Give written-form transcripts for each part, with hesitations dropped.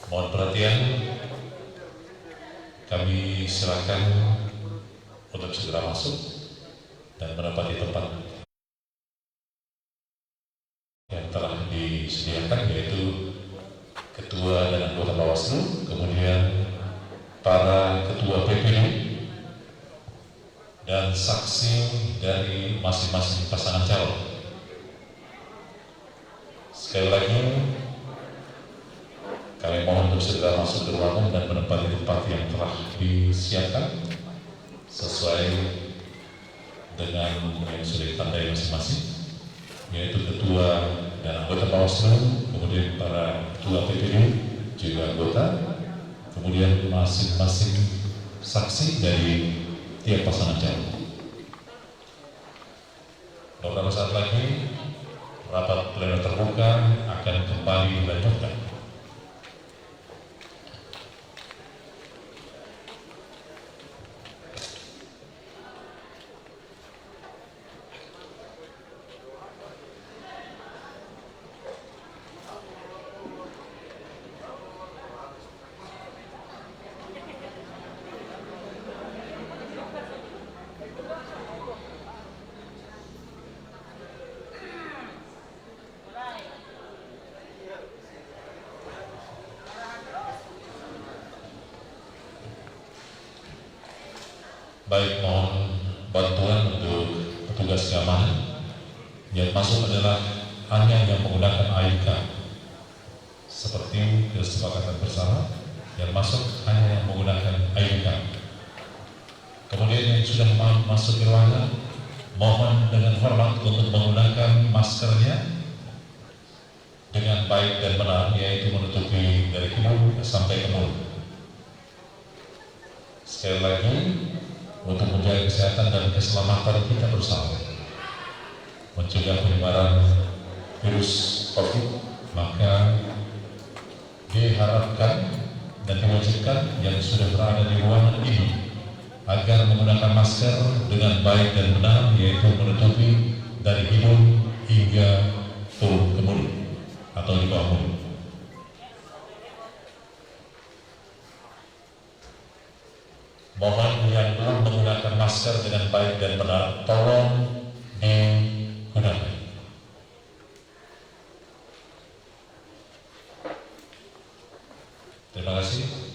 Mohon perhatian, kami silakan untuk segera masuk dan menempati tempat yang telah disediakan, yaitu Ketua dan Anggota Bawaslu, kemudian para Ketua PP saksi dari masing-masing pasangan calon. Sekali lagi, kami mohon untuk segera masuk ke ruangan dan menempati tempat yang telah disiapkan sesuai dengan yang sudah ditandai masing-masing, yaitu ketua dan anggota Bawaslu, kemudian para ketua PPD, juga anggota, kemudian masing-masing saksi dari tiap pasangan calon. Beberapa saat lagi rapat pleno terbuka akan kembali dilanjutkan. Baik, mohon bantuan untuk petugas keamanan. Yang masuk adalah hanya yang menggunakan AIK seperti kesepakatan bersama. Yang masuk hanya yang menggunakan AIK. Kemudian yang sudah masuk ke ruangan, mohon dengan hormat untuk menggunakan maskernya dengan baik dan benar, yaitu menutupi dari hidung sampai ke mulut. Sekali lagi, untuk menjaga kesehatan dan keselamatan kita bersama, mencegah penyebaran virus COVID, maka diharapkan dan diwajibkan yang sudah berada di ruangan ini agar menggunakan masker dengan baik dan benar, yaitu menutupi dari hidung hingga turun ke mulut atau di bawah mulut. Mohon yang belum menggunakan masker dengan baik dan benar, tolong digunakan. Terima kasih.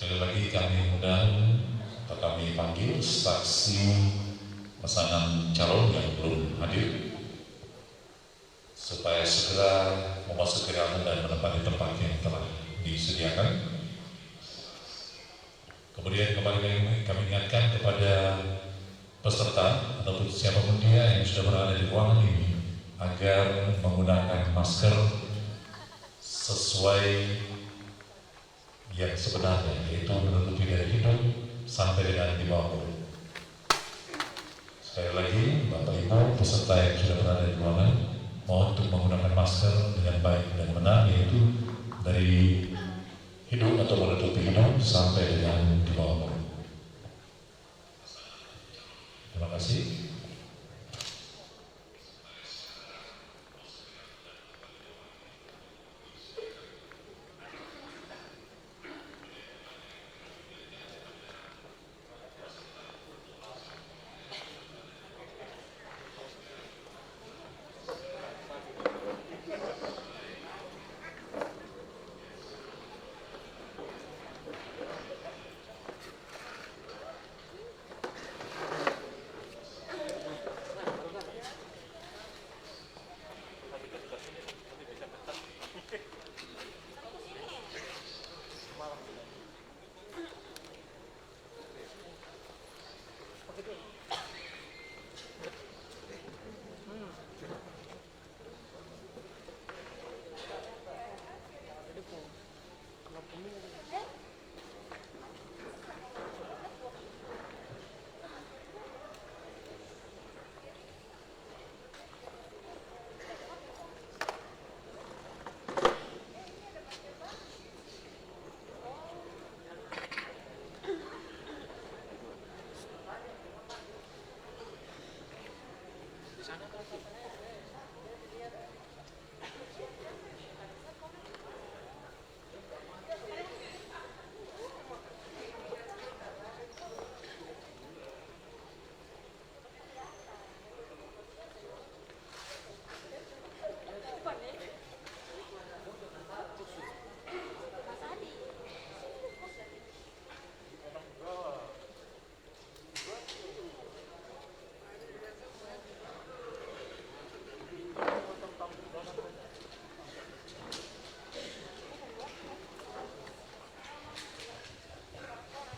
Sekali lagi kami undang atau kami panggil saksi pasangan calon yang belum hadir supaya segera memasuki ruangan dan menempati tempat yang telah disediakan. Kemudian kembali kami ingatkan kepada peserta ataupun siapapun dia yang sudah berada di ruangan ini agar menggunakan masker sesuai yang sebenarnya, yaitu menutupi dari hidung sampai dengan di bawah mulut. Sekali lagi, Bapak Ibu peserta yang sudah berada di ruangan, mohon untuk menggunakan masker dengan baik dan benar, yaitu dari hidung atau menutupi hidung sampai dengan di bawah mulut. Terima kasih.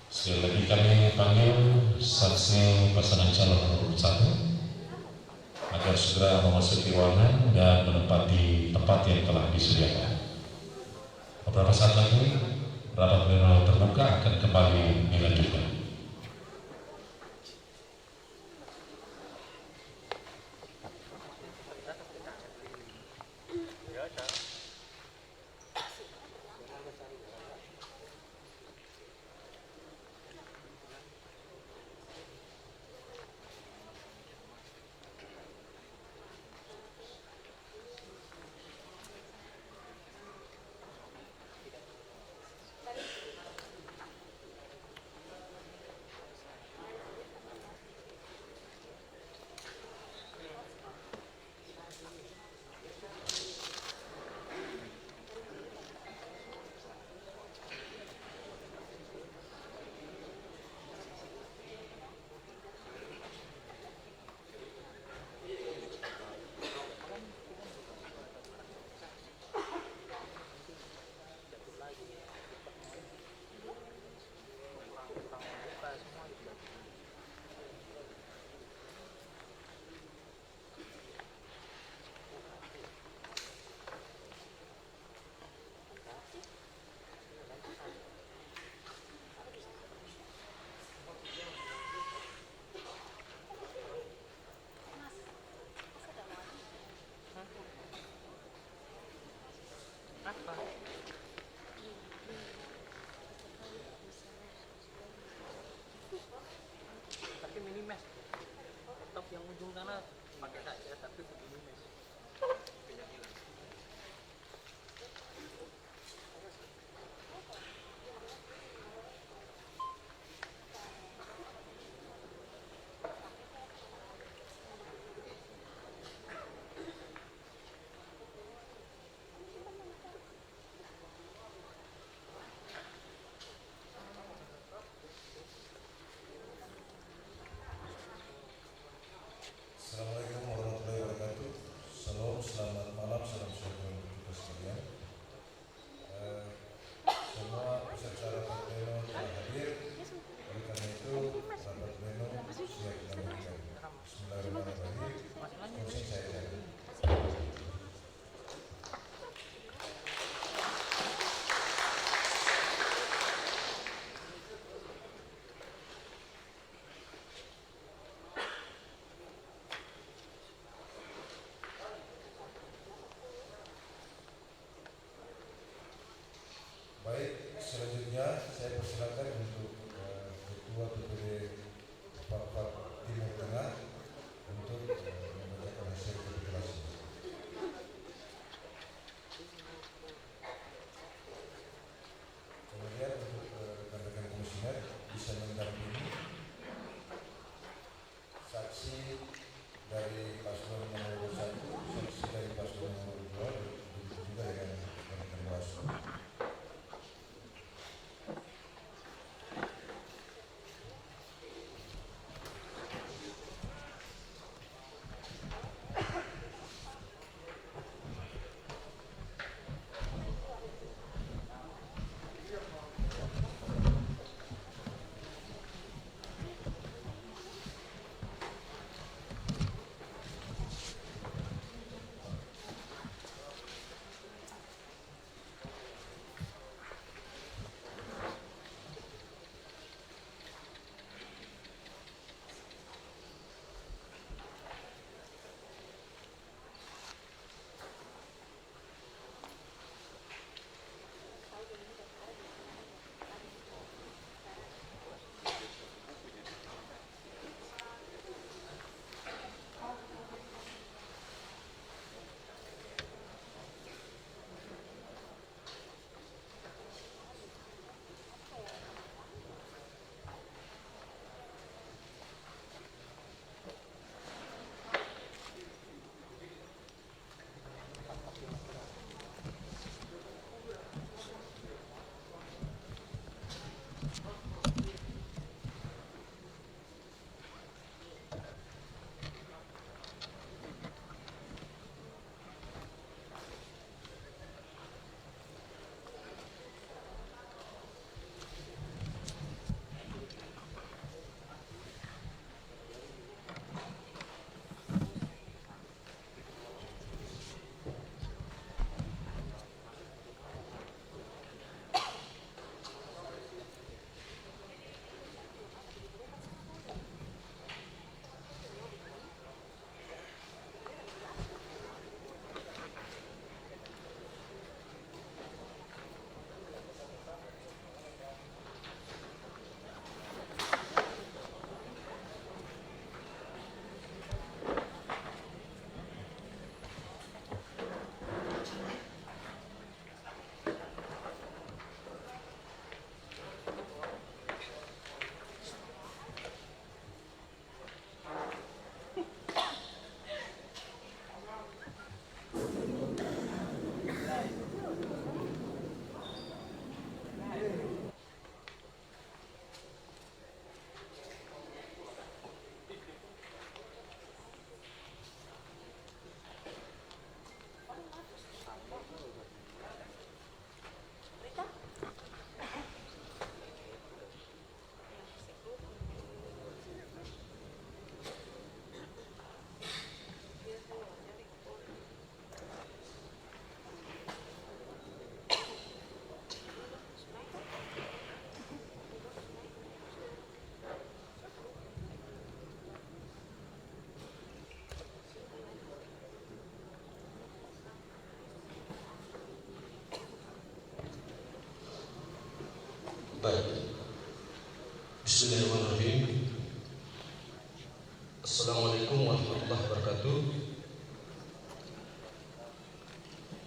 Sekali lagi kami panggil saksi pasangan calon nomor 1 agar segera memasuki ruangan dan menempati tempat yang telah disediakan. Beberapa saat lagi rapat pleno terbuka akan kembali dilanjutkan.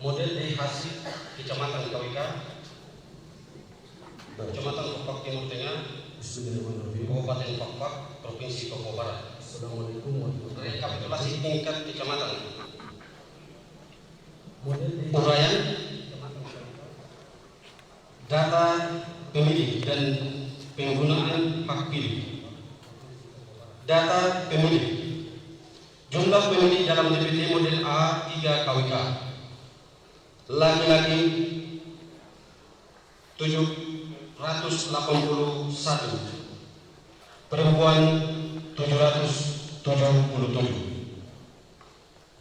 model dari hasil Kecamatan Kawika, Kecamatan Pakpak Timur Tengah, Kabupaten Pakpak, Provinsi Papua Barat. Rekapitulasi tingkat kecamatan. Uraian data pemilih dan penggunaan hak pilih. Data pemilih. Jumlah pemilih dalam DPT model A3 KWK. Laki-laki 781, perempuan 777,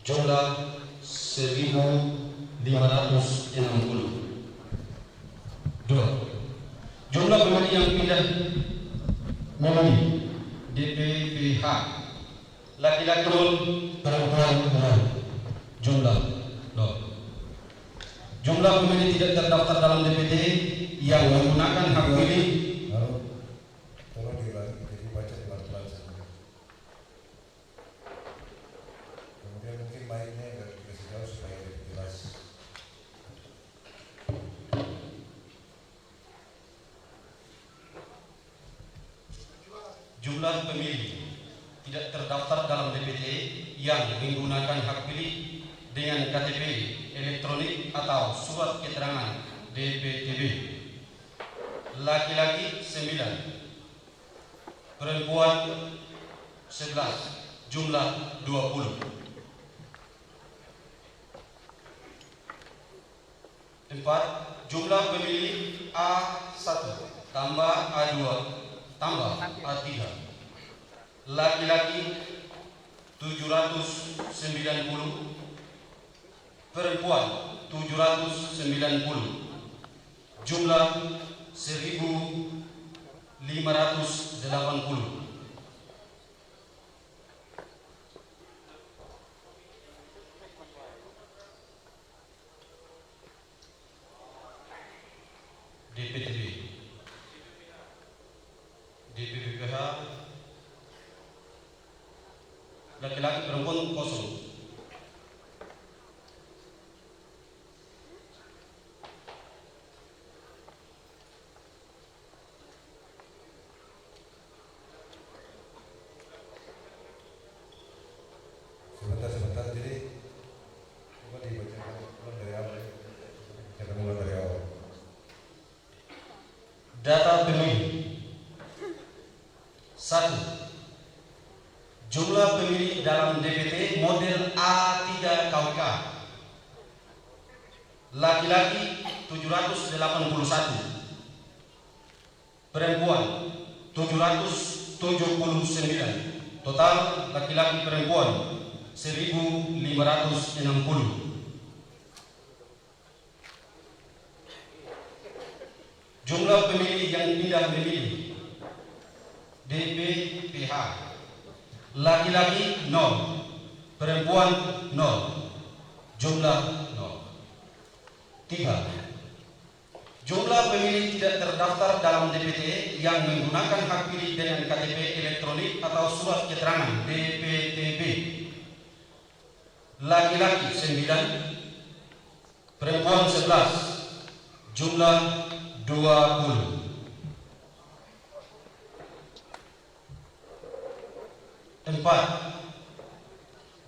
jumlah 1560. 2. Jumlah pemilih yang pindah memilih DPPH, laki-laki 0, perempuan 0, jumlah 0. Jumlah pemilih tidak terdaftar dalam DPT yang menggunakan hak pilih. Tolong dibaca pelan-pelan saja. Kemudian mungkin mic-nya agak dikasih tahu supaya lebih jelas. Jumlah pemilih tidak terdaftar dalam DPT yang menggunakan hak pilih dengan KTP elektronik atau surat keterangan DPTB. Laki-laki 9, perempuan 11, jumlah 20. 4. Jumlah pemilih A1 tambah A2 tambah A3. Laki-laki 790, perempuan 790, jumlah 1580. DPTB, DPPH, laki-laki perempuan kosong. Sebentar, jadi coba dibacakan ulang dari awal. Bacakan ulang dari awal. Data pemilih. 1. Jumlah pemilih dalam DPT model A3 KWK. Laki-laki 781, perempuan 779, total laki-laki perempuan 1560. Jumlah pemilih yang pindah memilih DPPH, laki-laki 0, perempuan 0, jumlah 0. 3. Jumlah pemilih tidak terdaftar dalam DPT yang menggunakan hak pilih dengan KTP elektronik atau surat keterangan DPTB. Laki-laki 9, perempuan 11, jumlah 20. 4.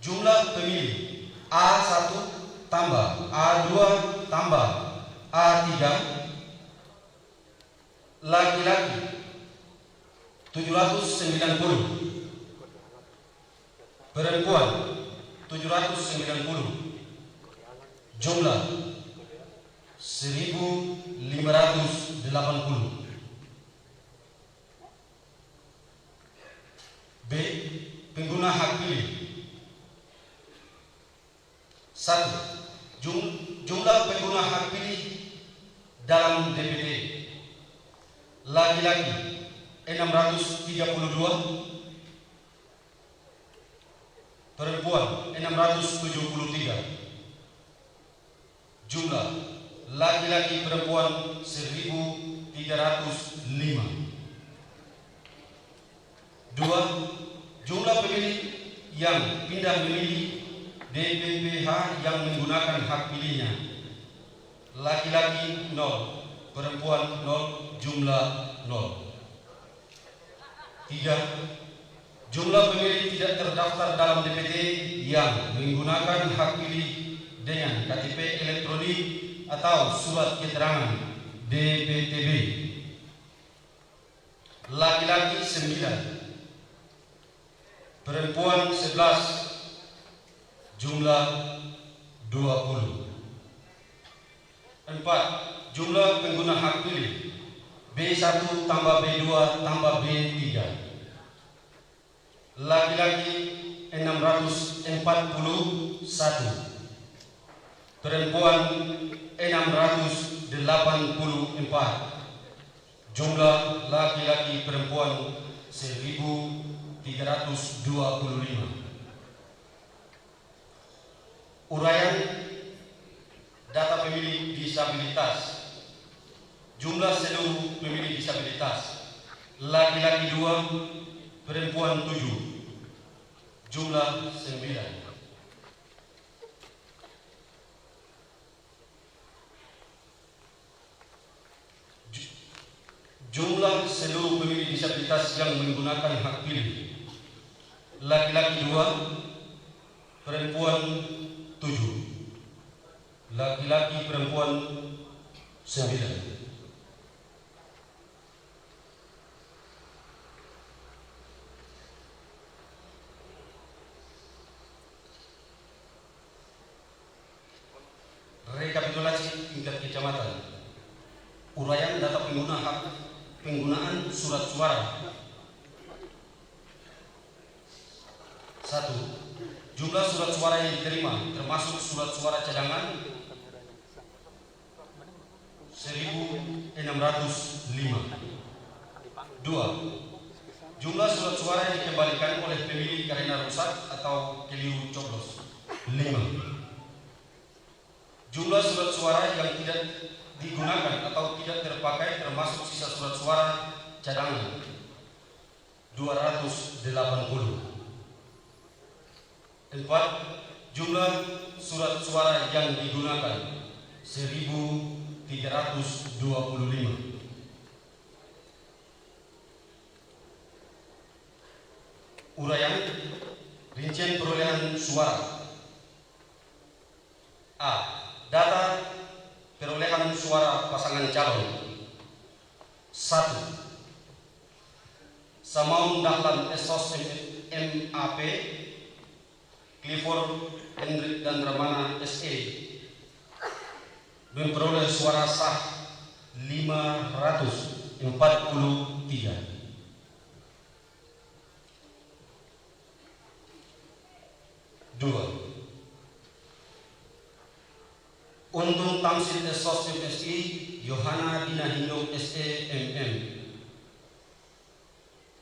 Jumlah pemilih A1 tambah A2 tambah A3, laki-laki 790, perempuan 790, jumlah 1580. B. Pengguna hak pilih. 1. Jumlah pengguna hak pilih dalam DPT: laki-laki 632, perempuan 673, jumlah laki-laki perempuan 1305. 2. Jumlah pemilih yang pindah memilih DPPH yang menggunakan hak pilihnya. Laki-laki 0, perempuan 0, jumlah 0. 3. Jumlah pemilih tidak terdaftar dalam DPT yang menggunakan hak pilih dengan KTP elektronik atau surat keterangan DPTB. Laki-laki 9, perempuan 11, jumlah 20. 4. Jumlah pengguna hak pilih B1 tambah B2 tambah B3. Laki-laki 641, perempuan 684. Jumlah laki-laki perempuan 1325. Uraian data pemilih disabilitas. Jumlah seluruh pemilih disabilitas: laki-laki 2, perempuan 7, jumlah 9. Jumlah seluruh pemilih disabilitas yang menggunakan hak pilih: laki-laki 2, perempuan 7, laki-laki perempuan 9. Rekapitulasi tingkat kecamatan. Uraian data penggunaan surat suara. 1. Jumlah surat suara yang diterima termasuk surat suara cadangan 1605. 2. Jumlah surat suara yang dikembalikan oleh pemilih karena rusak atau keliru coblos 5. Jumlah surat suara yang tidak digunakan atau tidak terpakai termasuk sisa surat suara cadangan 280. 4. Jumlah surat suara yang digunakan 1325. Uraian rincian perolehan suara. A. Data perolehan suara pasangan calon. 1. Samaun Dahlan Esos MAP, Clifford Hendrik dan Ramana SE memperoleh suara sah 543. 2. Untuk Tamsil Esos SI Yohana Dina Hindung SE MM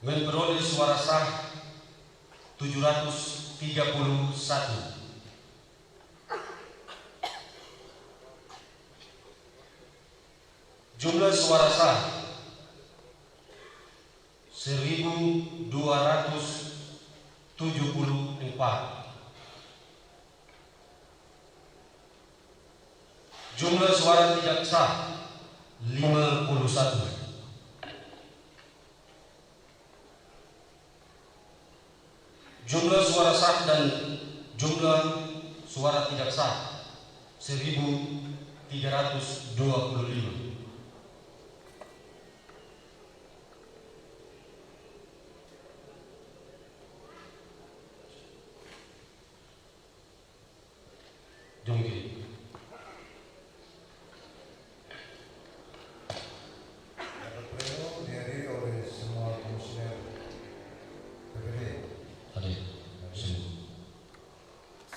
memperoleh suara sah 731. Jumlah suara sah 1274. Jumlah suara tidak sah 51. Jumlah suara sah dan jumlah suara tidak sah 1325. Demikian.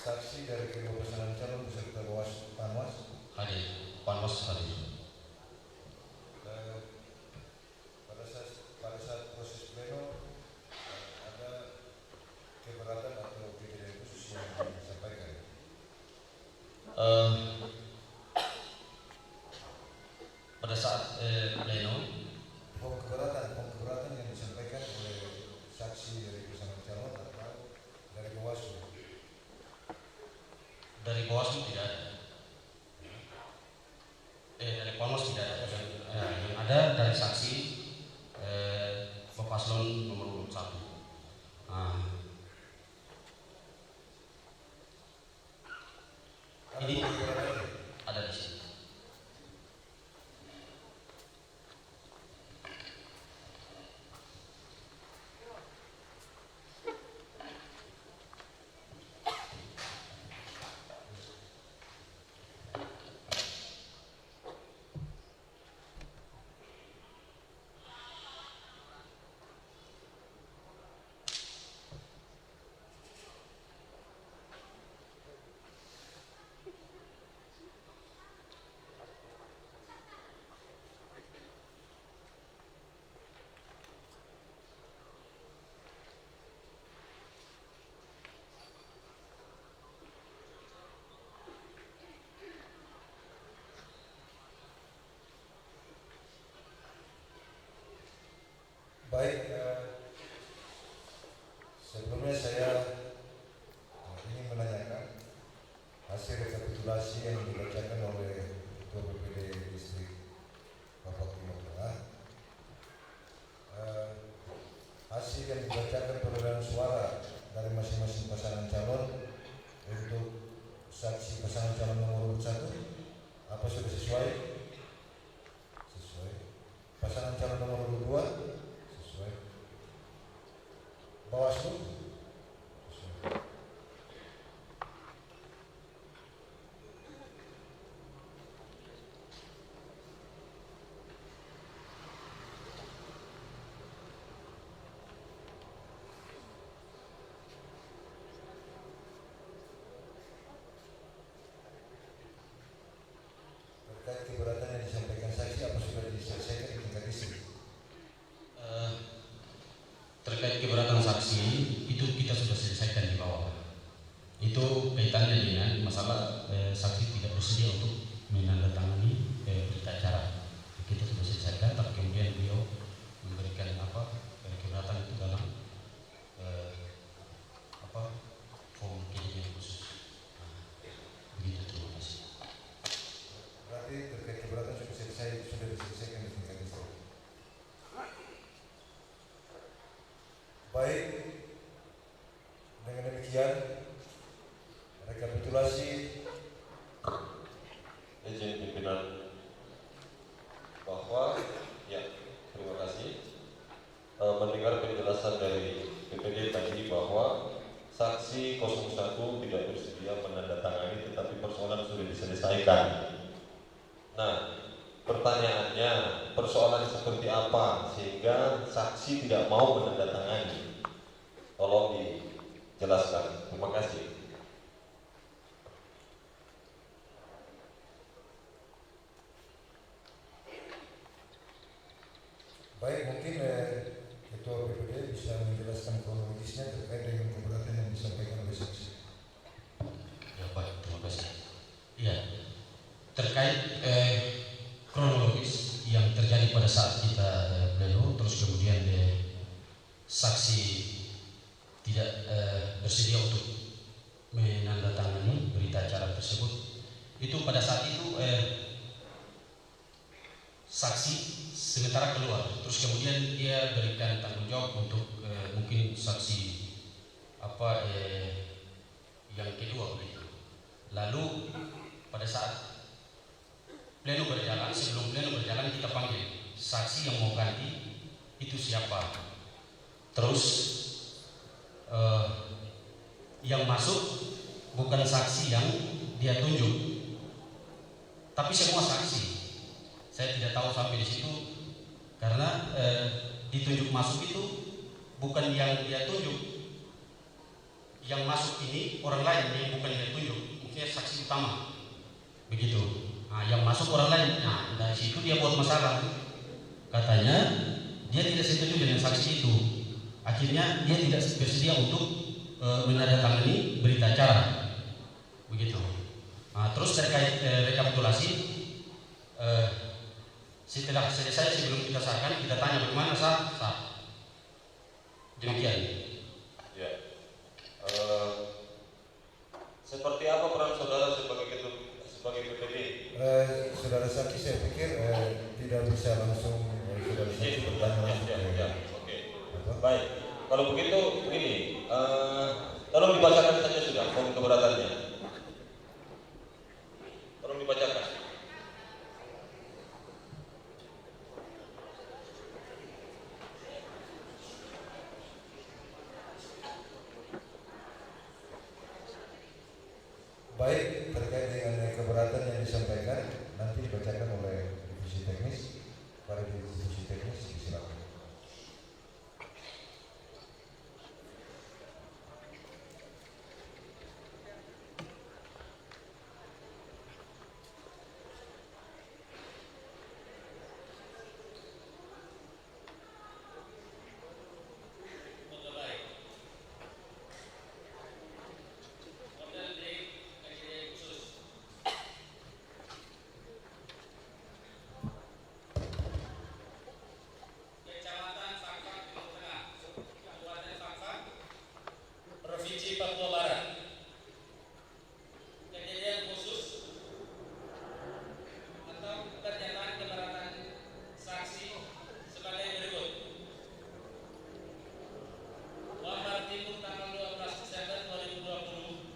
Saksi dari kedua pasangan calon beserta Panwas Hadir. Panwas hadir. pada saat proses pleno ada keberatan atau kriteria khusus yang disampaikan. Pada saat pleno keberatan yang disampaikan oleh saksi dari pasangan calon atau dari Bawaslu. Dari Bawaslu tidak ada. Dari Polnos tidak ada. Yang ada dari saksi Paslon nomor urut 1. Ini ada di sini. Baik, sebelumnya saya ingin menanyakan hasil rekapitulasi yang dibacakan oleh Ketua BPD Distrik Bapak Timur Tengah. Hasil yang dibacakan perolehan suara dari masing-masing pasangan calon untuk saksi pasangan calon nomor urut 1, apa sudah sesuai? Sesuai. Pasangan calon nomor urut 2? Bawaslu terkait keberatan yang disampaikan saksi, apa sudah diselesaikan di tingkat distrik? Terkait keberatan saksi itu kita sudah selesaikan di bawah. Itu kaitannya dengan masalah saksi tidak bersedia untuk menandatangani berita acara. Kita sudah selesaikan, tapi kemudian beliau memberikan keberatan itu dalam form kejadian khusus. Begitu, terima kasih. Berarti terkait keberatan sudah diselesaikan di tingkat distrik. Baik, dengan demikian rekapitulasi izin pimpinan bahwa terima kasih mendengar penjelasan dari BPD tadi bahwa saksi 01 tidak bersedia menandatangani, tetapi persoalan sudah diselesaikan. Nah, pertanyaannya, persoalan seperti apa sehingga saksi tidak mau menandatangani? Tolong dijelaskan. Terima kasih. baik, mungkin Ketua BPD bisa menjelaskan kronologisnya terkait dengan keberatan yang disampaikan oleh saksi. Ya, baik, terima kasih. Ya, terkait kronologis yang terjadi pada saat kita pleno, terus kemudian saksi tidak bersedia untuk menandatangani berita acara tersebut. Itu pada saat itu saksi sementara keluar, terus kemudian dia berikan tanggung jawab untuk mungkin saksi yang kedua begitu. Lalu pada saat pleno berjalan, sebelum pleno berjalan kita panggil saksi yang mau ganti itu siapa. Terus yang masuk bukan saksi yang dia tunjuk, tapi semua saksi. Saya tidak tahu sampai di situ karena ditunjuk masuk itu bukan yang dia tunjuk. Yang masuk ini orang lain yang bukan dia tunjuk, mungkin saksi utama. Begitu. Nah, yang masuk orang lain. Nah, dari situ dia buat masalah. Katanya dia tidak setuju dengan saksi itu. Akhirnya dia tidak bersedia untuk menandatangani berita acara. Begitu. Nah, terus terkait rekapitulasi, setelah selesai sebelum kita sahkan, kita tanya bagaimana sah. Demikian. Ya. Seperti apa peran saudara sebagai PPD? Saudara saksi, saya pikir tidak bisa langsung saudara saksi bertanya langsung ke Oke. apa? Baik. Kalau begitu begini, tolong dibacakan saja sudah poin keberatannya. Tolong dibacakan. Baik, terkait dengan keberatan yang disampaikan nanti dibacakan oleh divisi teknis. Para divisi teknis silakan. Provinsi Papua Barat. Kejadian khusus atau pernyataan keberatan saksi sebagai berikut. Wambar Timur tanggal 12 Desember 2020.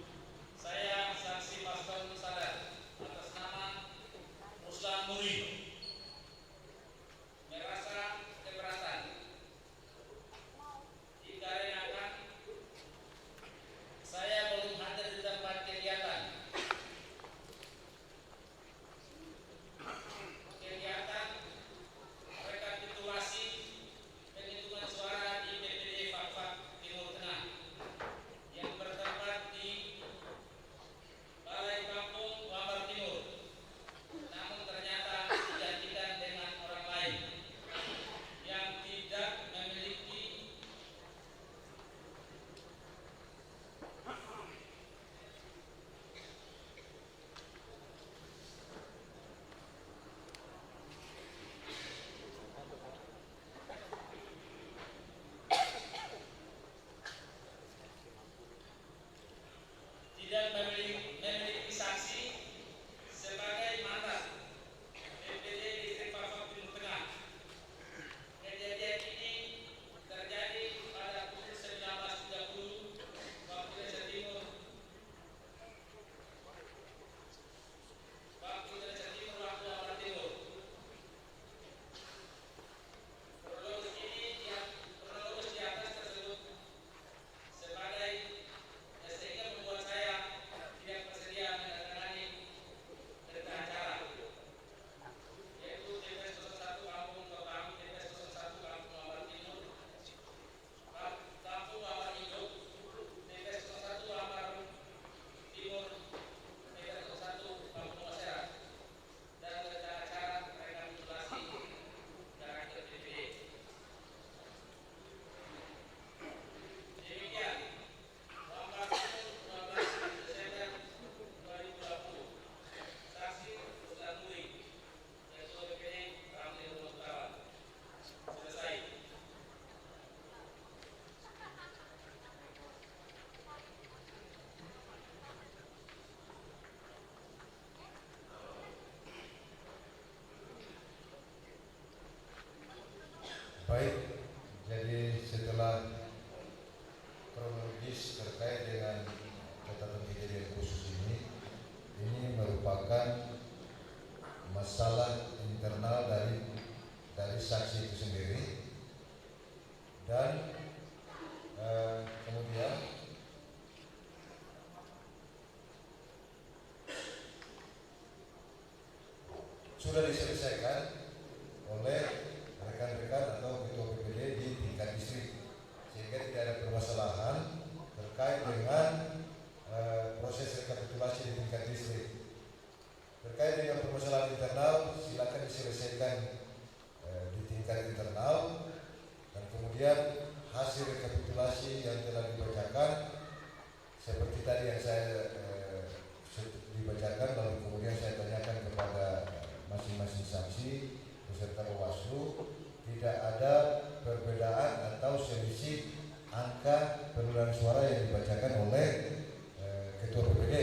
Saya saksi Pastor Sadar atas nama Ruslan Muri merasa keberatan dikarenakan saya belum hadir di tempat kegiatan rekapitulasi penghitungan suara di PPD Fakfak Timur Tengah yang bertempat di Balai Kampung Wambar Timur, namun ternyata digantikan dengan orang lain yang tidak memiliki memiliki saksi sebagai mantan PPD Distrik Fakfak Timur Tengah. Kejadian ini terjadi pada pukul 19.30 waktu Indonesia Timur waktu Wambar Timur. Kronologis di atas tersebut sebagai sehingga membuat saya tidak bersedia menandatangani berita acara, yaitu TPS 01 Kampung Topang, TPS 01 Kampung Wambar Timur, Kampung Wambar Induk, TPS 01 Wambar Timur, TPS 01 Kampung Maserat, dan berita acara rekapitulasi karakter PPD. Demikian Wambar Timur 12 Desember 2020. Saksi Ruslan Muri, Ketua PPD Ramli Rumah Utara. Selesai. Baik, jadi setelah kronologis terkait dengan catatan kejadian khusus ini merupakan masalah internal dari saksi itu sendiri, dan kemudian sudah diselesaikan oleh rekan-rekan atau ketua PPD di tingkat distrik, sehingga tidak ada permasalahan terkait dengan proses rekapitulasi di tingkat distrik. Terkait dengan permasalahan internal, silakan diselesaikan di tingkat internal, dan kemudian hasil rekapitulasi yang telah dibacakan seperti tadi yang saya dibacakan, lalu kemudian saya tanyakan kepada masing-masing saksi beserta Bawaslu, tidak ada perbedaan atau selisih angka perolehan suara yang dibacakan oleh Ketua PPD.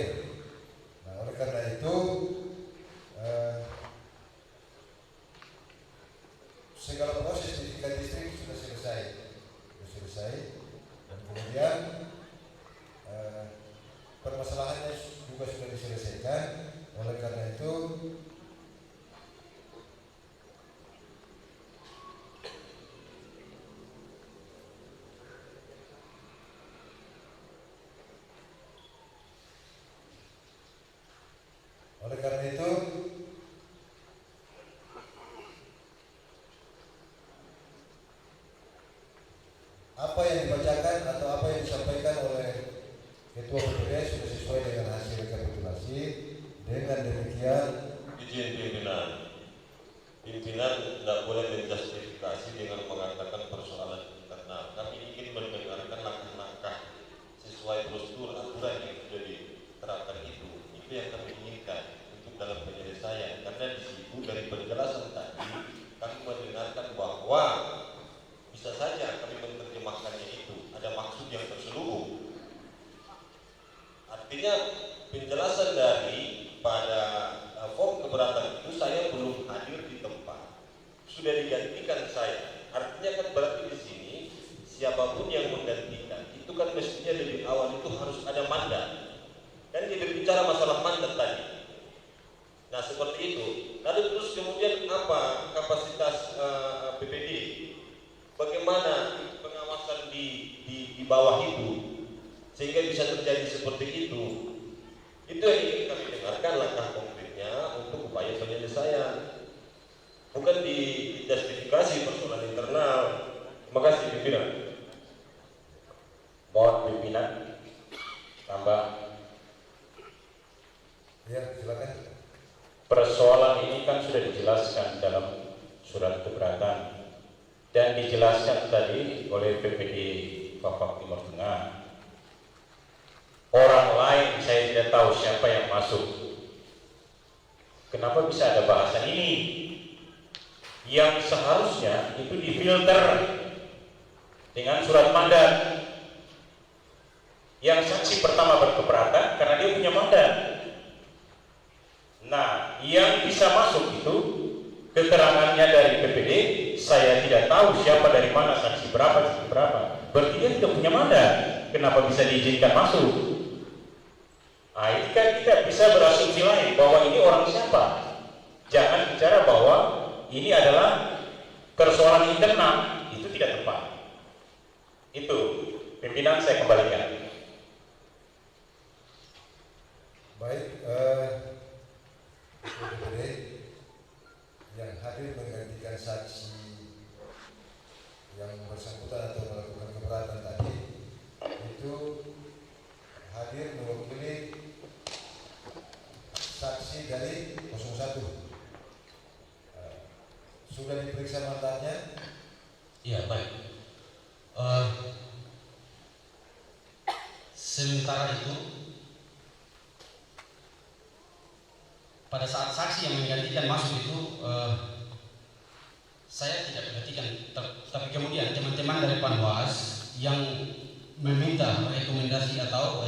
Dengan demikian, Izin pimpinan. Pimpinan tidak boleh menjustifikasi dengan mengatakan persoalan internal. Kami ingin mendengarkan langkah-langkah sesuai prosedur aturan yang sudah diterapkan itu. Itu yang kami inginkan untuk dalam penyelesaian. Karena di situ dari penjelasan tadi kami mendengarkan bahwa bisa saja kami menerjemahkannya itu ada maksud yang terselubung. Artinya penjelasan dari pada form keberatan itu saya belum hadir di tempat, sudah digantikan saya. Artinya kan berarti di sini siapapun yang menggantikan itu kan mestinya lebih awal itu harus ada mandat. Kan dia berbicara masalah mandat tadi. Nah seperti itu. Lalu terus kemudian apa kapasitas PPD? Bagaimana pengawasan di bawah itu sehingga bisa terjadi seperti itu? Itu yang ingin kami dengarkan langkah konkretnya untuk upaya penyelesaian, bukan dijustifikasi persoalan internal. Terima kasih pimpinan. Mohon pimpinan tambah. ya silakan. Persoalan ini kan sudah dijelaskan dalam surat keberatan dan dijelaskan tadi oleh PPD Papua Timur Tengah. Orang lain saya tidak tahu siapa yang masuk. Kenapa bisa ada bahasan ini? Yang seharusnya itu difilter dengan surat mandat. Yang saksi pertama berkeberatan karena dia punya mandat. Nah, yang bisa masuk itu keterangannya dari PPD, saya tidak tahu siapa dari mana, saksi berapa. Berarti dia tidak punya mandat. Kenapa bisa diizinkan masuk? Nah, ini kan kita bisa berasumsi lain bahwa ini orang siapa. Jangan bicara bahwa ini adalah persoalan internal, itu tidak tepat. Itu pimpinan saya kembalikan. Baik, PPD yang hadir menggantikan saksi yang bersangkutan atau melakukan keberatan tadi itu hadir mewakili saksi dari 01. Sudah diperiksa mandatnya? Ya baik. Sementara itu pada saat saksi yang menggantikan masuk itu saya tidak perhatikan, tapi kemudian teman-teman dari Panwas yang meminta rekomendasi atau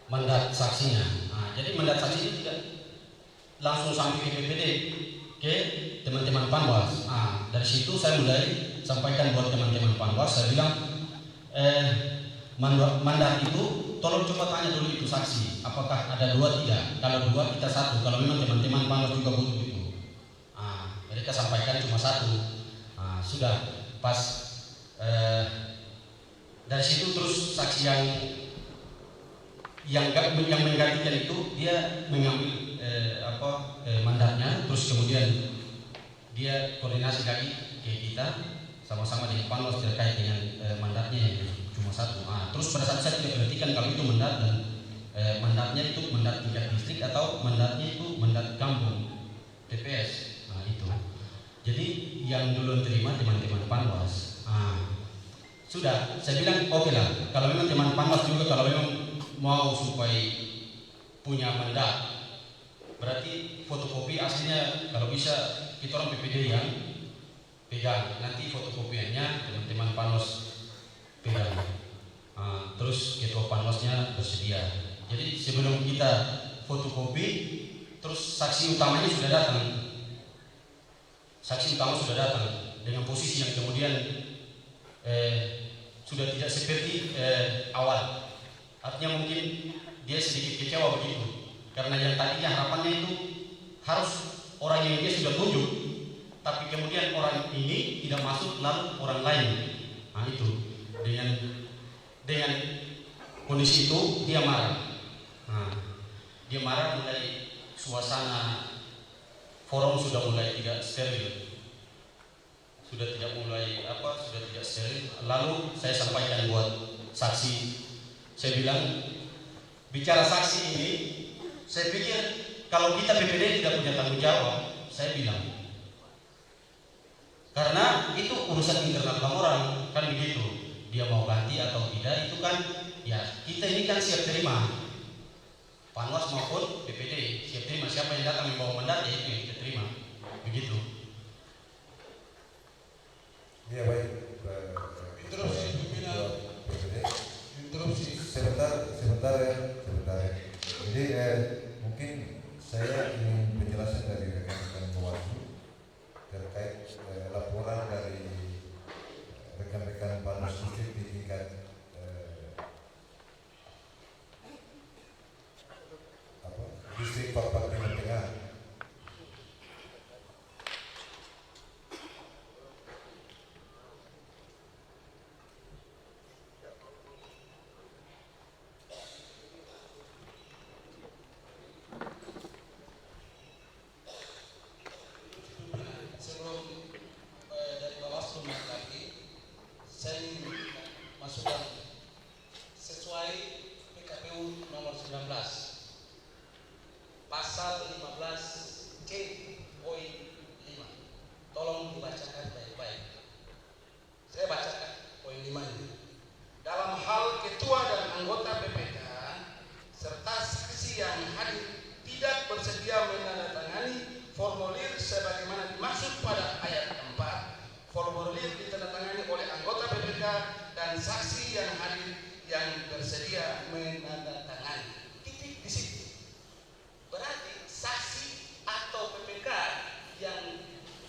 mandat saksinya. Nah, jadi mandat saksi itu tidak langsung sampai ke PPD, ke teman-teman Panwas. Nah, dari situ saya mulai sampaikan buat teman-teman Panwas, saya bilang mandat itu tolong coba tanya dulu itu saksi, apakah ada 2 tidak? Kalau 2 kita 1, kalau memang teman-teman Panwas juga butuh itu. Nah, mereka sampaikan cuma 1. Nah, sudah pas dari situ terus saksi yang menggantikan itu dia mengambil mandatnya, terus kemudian dia koordinasi lagi ke kita sama-sama dengan Panwas terkait dengan mandatnya yang cuma 1. Nah, terus pada saat saya tidak perhatikan kalau itu mandat dan mandatnya itu mandat tingkat distrik atau mandatnya itu mandat kampung TPS. Nah, itu. Jadi yang dulu terima teman-teman Panwas. Nah, sudah, saya bilang oke lah. Kalau memang teman Panwas juga kalau memang mau supaya punya mandat, berarti fotokopi aslinya kalau bisa kita orang PPD yang pegang, nanti fotokopiannya teman-teman Panwas pegang. Terus ketua Panwasnya bersedia. Jadi sebelum kita fotokopi, terus saksi utamanya sudah datang. Saksi utama sudah datang dengan posisi yang kemudian sudah tidak seperti awal. Artinya mungkin dia sedikit kecewa begitu, karena yang tadinya harapannya itu harus orang yang dia sudah tunjuk, tapi kemudian orang ini tidak masuk lalu orang lain. Nah, itu dengan kondisi itu dia marah. Nah, dia marah, mulai suasana forum sudah mulai tidak steril, sudah tidak steril. Lalu saya sampaikan buat saksi, saya bilang bicara saksi ini, saya pikir kalau kita PPD tidak punya tanggung jawab, saya bilang. Karena itu urusan internal kamu orang, kan begitu. Dia mau ganti atau tidak, itu kan ya kita ini kan siap terima. Panwas maupun PPD siap terima, siapa yang datang membawa mandat ya itu yang kita terima. Begitu. Iya baik. Interupsi pimpinan. PPD. Interupsi. Sebentar ya. Jadi mungkin saya ingin penjelasan dari rekan-rekan Bawaslu terkait laporan dari rekan-rekan Panwas Distrik di tingkat Distrik Papua Timur Tengah. Sebelum dari Bawaslu naik lagi, saya ingin masukkan sesuai PKPU nomor 19 pasal 15C poin 5. Tolong dibacakan baik-baik. Saya bacakan poin 5 ini. Dalam hal ketua dan anggota PPK serta saksi yang hadir tidak bersedia menandatangani formulir sebagaimana dimaksud pada ayat 4, formulir ditandatangani oleh anggota PPK dan saksi yang hadir yang bersedia menandatangani. Titik di situ. Berarti saksi atau PPK yang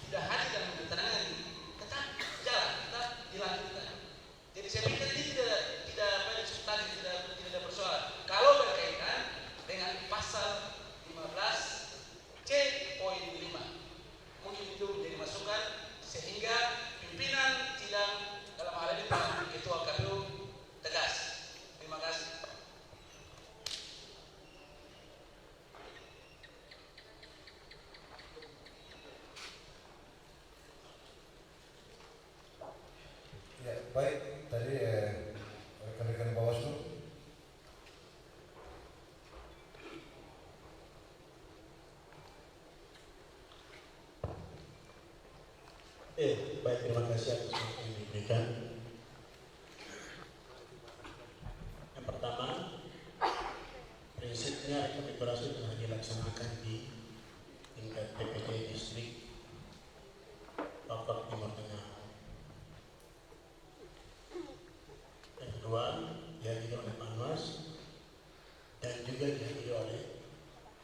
tidak hadir dan menandatangani tetap jalan, tetap dilanjutkan. Jadi saya pikir ini tidak banyak substansi, tidak ada persoalan. Kalau berkaitan dengan pasal 15C poin 5, mungkin itu menjadi masukan sehingga pimpinan sidang dalam hal ini Pak Ketua KPU tegas. Terima kasih. Ya baik, tadi rekan-rekan Bawaslu. Baik, terima kasih atas waktu yang diberikan. Yang pertama, prinsipnya rekapitulasi telah dilaksanakan di tingkat PPD Distrik Papua Timur Tengah. Yang kedua, dihadiri oleh Panwas dan juga dihadiri oleh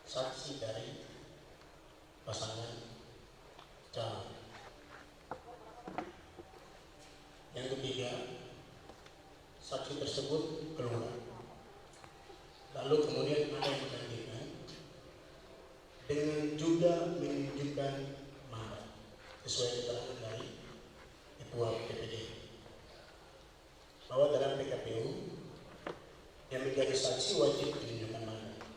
saksi dari pasangan calon. Yang ketiga, saksi tersebut keluar. Lalu kemudian ada yang menggantikan dengan juga menunjukkan mandat sesuai keterangan dari Ketua PPD bahwa dalam PKPU yang menjadi saksi wajib menunjukkan mandat.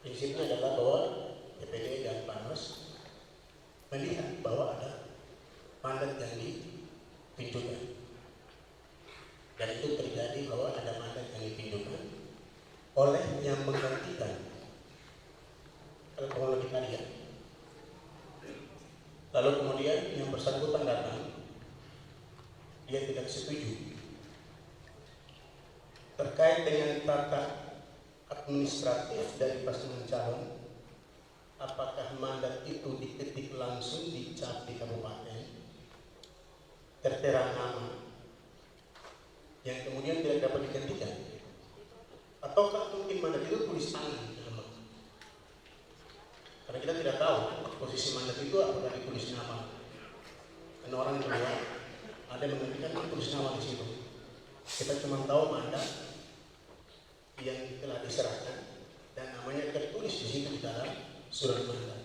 Prinsipnya adalah bahwa PPD dan Panwas melihat bahwa ada mandat yang dipinjaukan, dan itu terjadi bahwa ada mandat yang dipinjaukan oleh yang menggantikan kronologi tadi ya. Lalu kemudian yang bersangkutan datang, dia tidak setuju terkait dengan tata administratif dari pasangan calon. Apakah mandat itu diketik langsung dicap di kabupaten, tertera nama yang kemudian tidak dapat digantikan, ataukah mungkin mandat itu tulis tangan di dalam? Karena kita tidak tahu posisi mandat itu apakah ditulis nama. Karena orang keluar ada yang menggantikan tulis nama di situ. Kita cuma tahu mandat yang telah diserahkan dan namanya tertulis di situ di dalam surat mandat.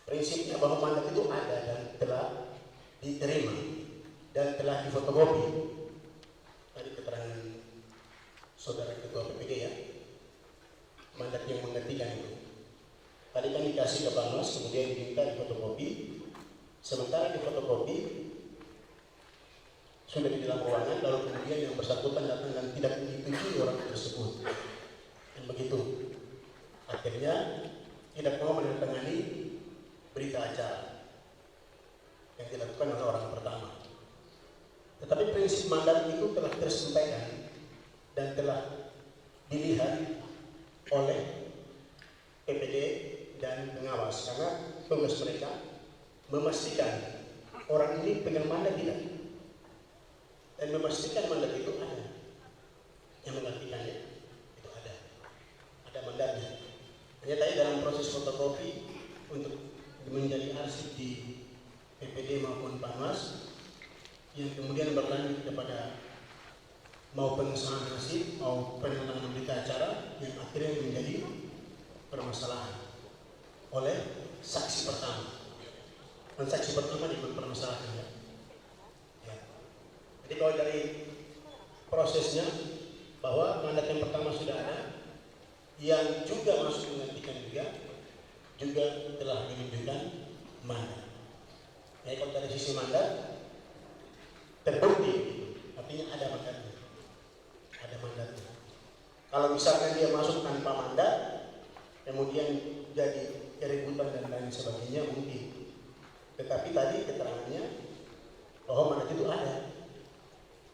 Prinsipnya bahwa mandat itu ada dan telah diterima dan telah difotokopi. Tadi keterangan saudara Ketua PPD ya, mandat yang menggantikan itu. Tadi kan dikasih ke Panwas, kemudian diminta difotokopi. Sementara difotokopi, sudah di dalam ruangan, lalu kemudian yang bersangkutan datang dan tidak menyetujui orang tersebut. Dan begitu, akhirnya tidak mau menandatangani berita acara yang dilakukan oleh orang pertama. Tetapi prinsip mandat itu telah tersampaikan dan telah dilihat oleh PPD dan pengawas, karena tugas mereka memastikan orang ini pegang mandat tidak, dan memastikan mandat itu ada, yang menggantikannya itu ada mandatnya. Hanya tadi dalam proses fotokopi untuk menjadi arsip di PPD maupun Panwas, yang kemudian berlanjut kepada mau pengesahan hasil mau penandatanganan berita acara, yang akhirnya menjadi permasalahan oleh saksi pertama. Dan saksi pertama dipermasalahkan ya. Jadi kalau dari prosesnya bahwa mandat yang pertama sudah ada, yang juga masuk menggantikan juga telah menunjukkan mandat. Jadi kalau dari sisi mandat terbukti, artinya ada mandatnya. Kalau misalkan dia masuk tanpa mandat, kemudian jadi keributan dan lain sebagainya mungkin. Tetapi tadi keterangannya bahwa mandat itu ada,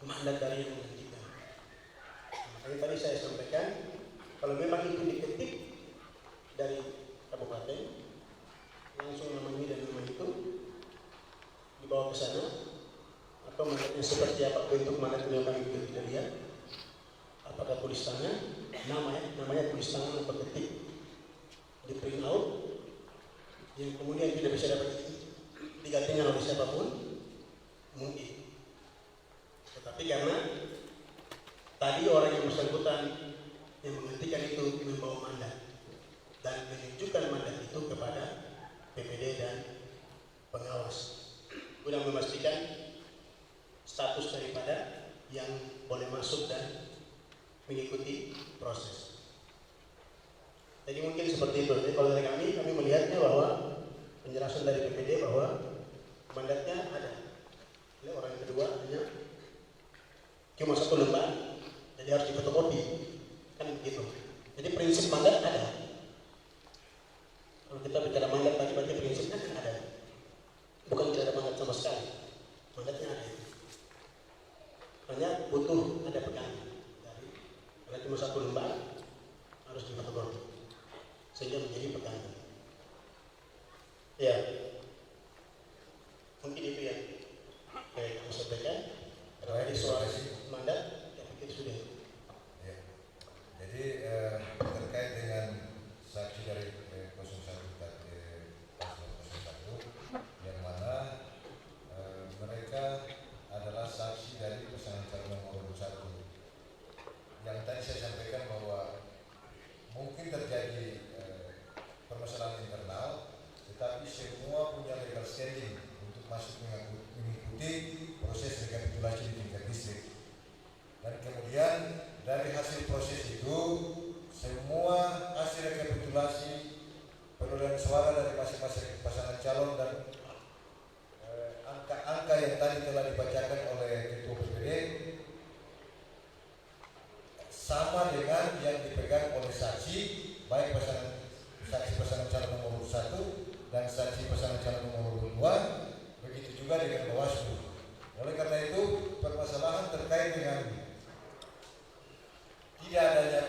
mandat dari yang menggantikan. Makanya tadi saya sampaikan, kalau memang itu diketik dari kabupaten, langsung nama ini dan nama itu dibawa ke sana, atau mandatnya seperti apa, bentuk mandat yang kami tidak lihat. Apakah tulis tangan, namanya tulis tangan atau ketik di print out, yang kemudian tidak bisa dapat digantikan oleh siapapun, mungkin. Tetapi karena tadi orang yang bersangkutan yang menggantikan itu membawa mandat dan menunjukkan mandat itu kepada PPD dan pengawas, guna memastikan status daripada yang boleh masuk dan mengikuti proses. Jadi mungkin seperti itu. Jadi kalau dari kami melihatnya bahwa penjelasan dari PPD bahwa mandatnya ada. Ini orang yang kedua hanya cuma 1 lembar, jadi harus difotokopi, kan begitu. Jadi prinsip mandat ada. Kalau kita bicara mandat tadi berarti prinsipnya kan ada. Bukan tidak ada mandat sama sekali. Mandatnya ada. Hanya butuh ada pegangan. Karena cuma 1 lembar harus difotokopi sehingga menjadi pegangan. Ya, mungkin itu yang saya sampaikan. Terkait soal mandat, saya pikir sudah. Ya. Jadi terkait dengan saksi dari 01 yang mana mereka adalah saksi dari pasangan calon nomor 1. Yang tadi saya sampaikan bahwa mungkin terjadi permasalahan internal, tetapi semua punya legal standing untuk masuk mengikuti proses rekapitulasi di tingkat distrik. Dan kemudian dari hasil proses itu, semua hasil rekapitulasi perolehan suara dari masing-masing pasangan calon dan angka-angka yang tadi telah dibacakan oleh Ketua PPD sama dengan yang dipegang oleh saksi, baik saksi pasangan calon nomor 1 dan saksi pasangan calon nomor 2, begitu juga dengan Bawaslu. Oleh karena itu, permasalahan terkait dengan tidak adanya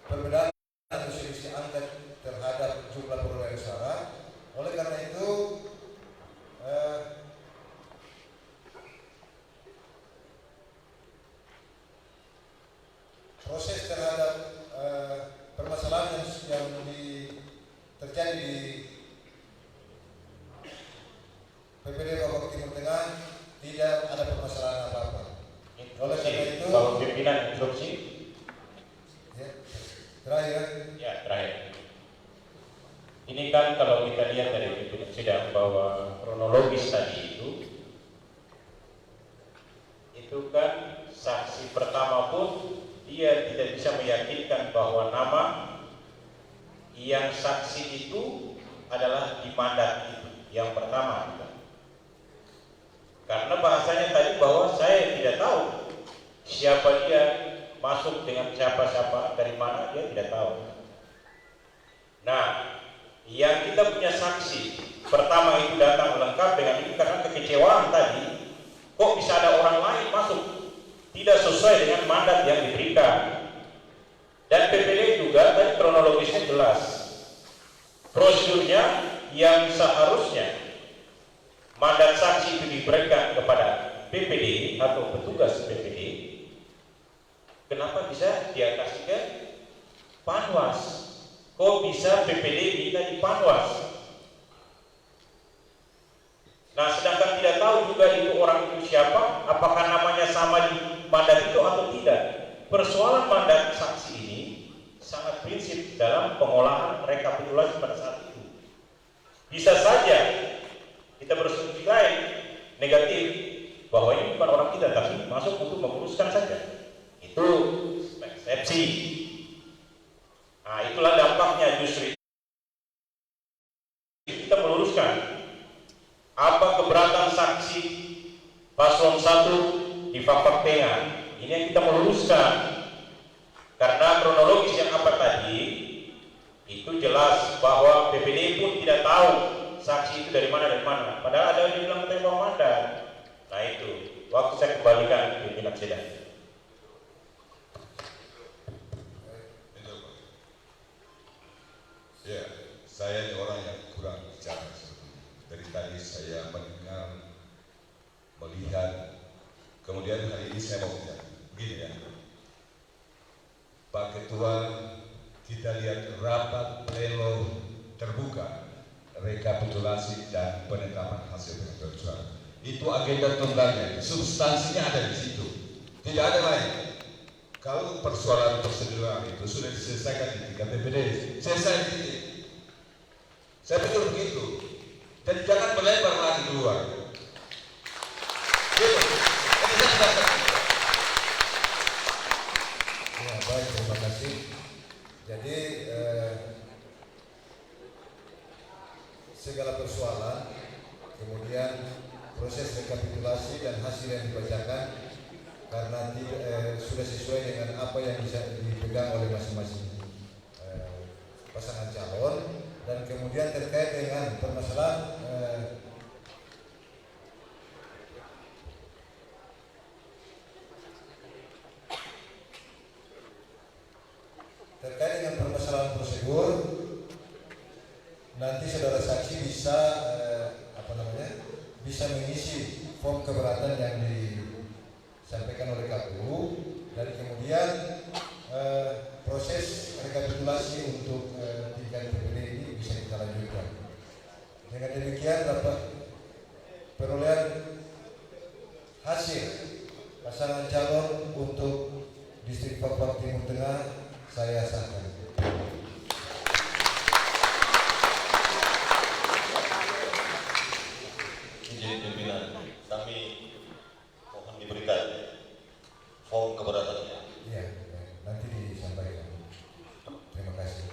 perbedaan atau selisih angka terhadap jumlah perolehan suara. Oleh karena itu, proses terhadap permasalahan yang terjadi di PPD Bogor Timur Tengah tidak ada permasalahan apa-apa. Oleh karena itu, Bapak pimpinan instruksi. Ya, terakhir. Ya, terakhir. Ini kan kalau kita lihat dari sidang bahwa kronologis tadi itu kan saksi pertama pun dia tidak bisa meyakinkan bahwa nama yang saksi itu adalah di mandat itu yang pertama. Karena bahasanya tadi bahwa saya tidak tahu siapa dia, masuk dengan siapa-siapa, dari mana dia tidak tahu. Nah, yang kita punya saksi pertama itu datang lengkap dengan ini karena kekecewaan tadi, kok bisa ada orang lain masuk tidak sesuai dengan mandat yang diberikan. Dan PPD juga tadi kronologisnya jelas, prosedurnya yang seharusnya mandat saksi itu diberikan kepada PPD atau petugas PPD, kenapa bisa dia kasih ke Panwas? Kok bisa PPD minta di Panwas? Nah, sedangkan tidak tahu juga itu orang itu siapa, apakah namanya sama di mandat itu atau tidak. Persoalan mandat saksi ini sangat prinsip dalam pengolahan rekapitulasi pada saat itu. Bisa saja kita berasumsi lain negatif bahwa ini bukan orang kita tapi masuk untuk menguruskan saja. Itu persepsi. Nah, itulah dampaknya justru kita meluruskan apa keberatan saksi paslon 1 di Fakfak Tengah. Ini yang kita meluruskan karena kronologis yang apa tadi itu jelas bahwa PPD pun tidak tahu saksi itu dari mana. Padahal ada yang bilang kita bawa mandat. Nah itu waktu saya kembalikan pimpinan sidang. Ya, saya ini orang yang kurang bicara sebetulnya. Dari tadi saya mendengar, melihat, kemudian hari ini saya mau bicara. Begini ya, Pak Ketua, kita lihat rapat pleno terbuka, rekapitulasi dan penetapan hasil penghitungan suara. Itu agenda tunggalnya, substansinya ada di situ, tidak ada lain. Kalau persoalan prosedural itu sudah diselesaikan di tingkat PPD, selesai di titik. Saya pikir begitu. Dan jangan melebar lagi keluar. Gitu. Ini saya sudah. Ya, baik, terima kasih. Jadi segala persoalan, kemudian proses rekapitulasi dan hasil yang dibacakan karena sudah sesuai dengan apa yang bisa dipegang oleh masing-masing pasangan calon, dan kemudian terkait dengan permasalahan prosedur, nanti saudara saksi bisa bisa mengisi form keberatan yang disampaikan oleh KPU, dan kemudian proses rekapitulasi untuk tingkat PPD ini bisa kita lanjutkan. Dengan demikian dapat perolehan hasil pasangan calon untuk distrik Fakfak Timur Tengah saya sahkan. Izin pimpinan, kami mohon diberikan form keberatannya. Iya, nanti disampaikan. Terima kasih.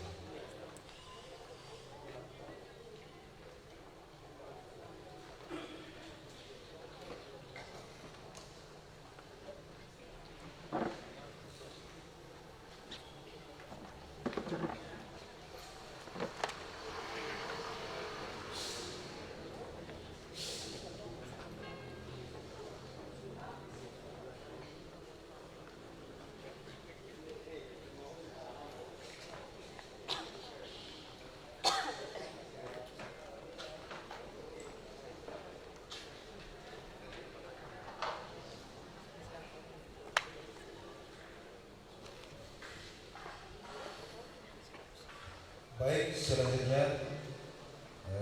Baik, selanjutnya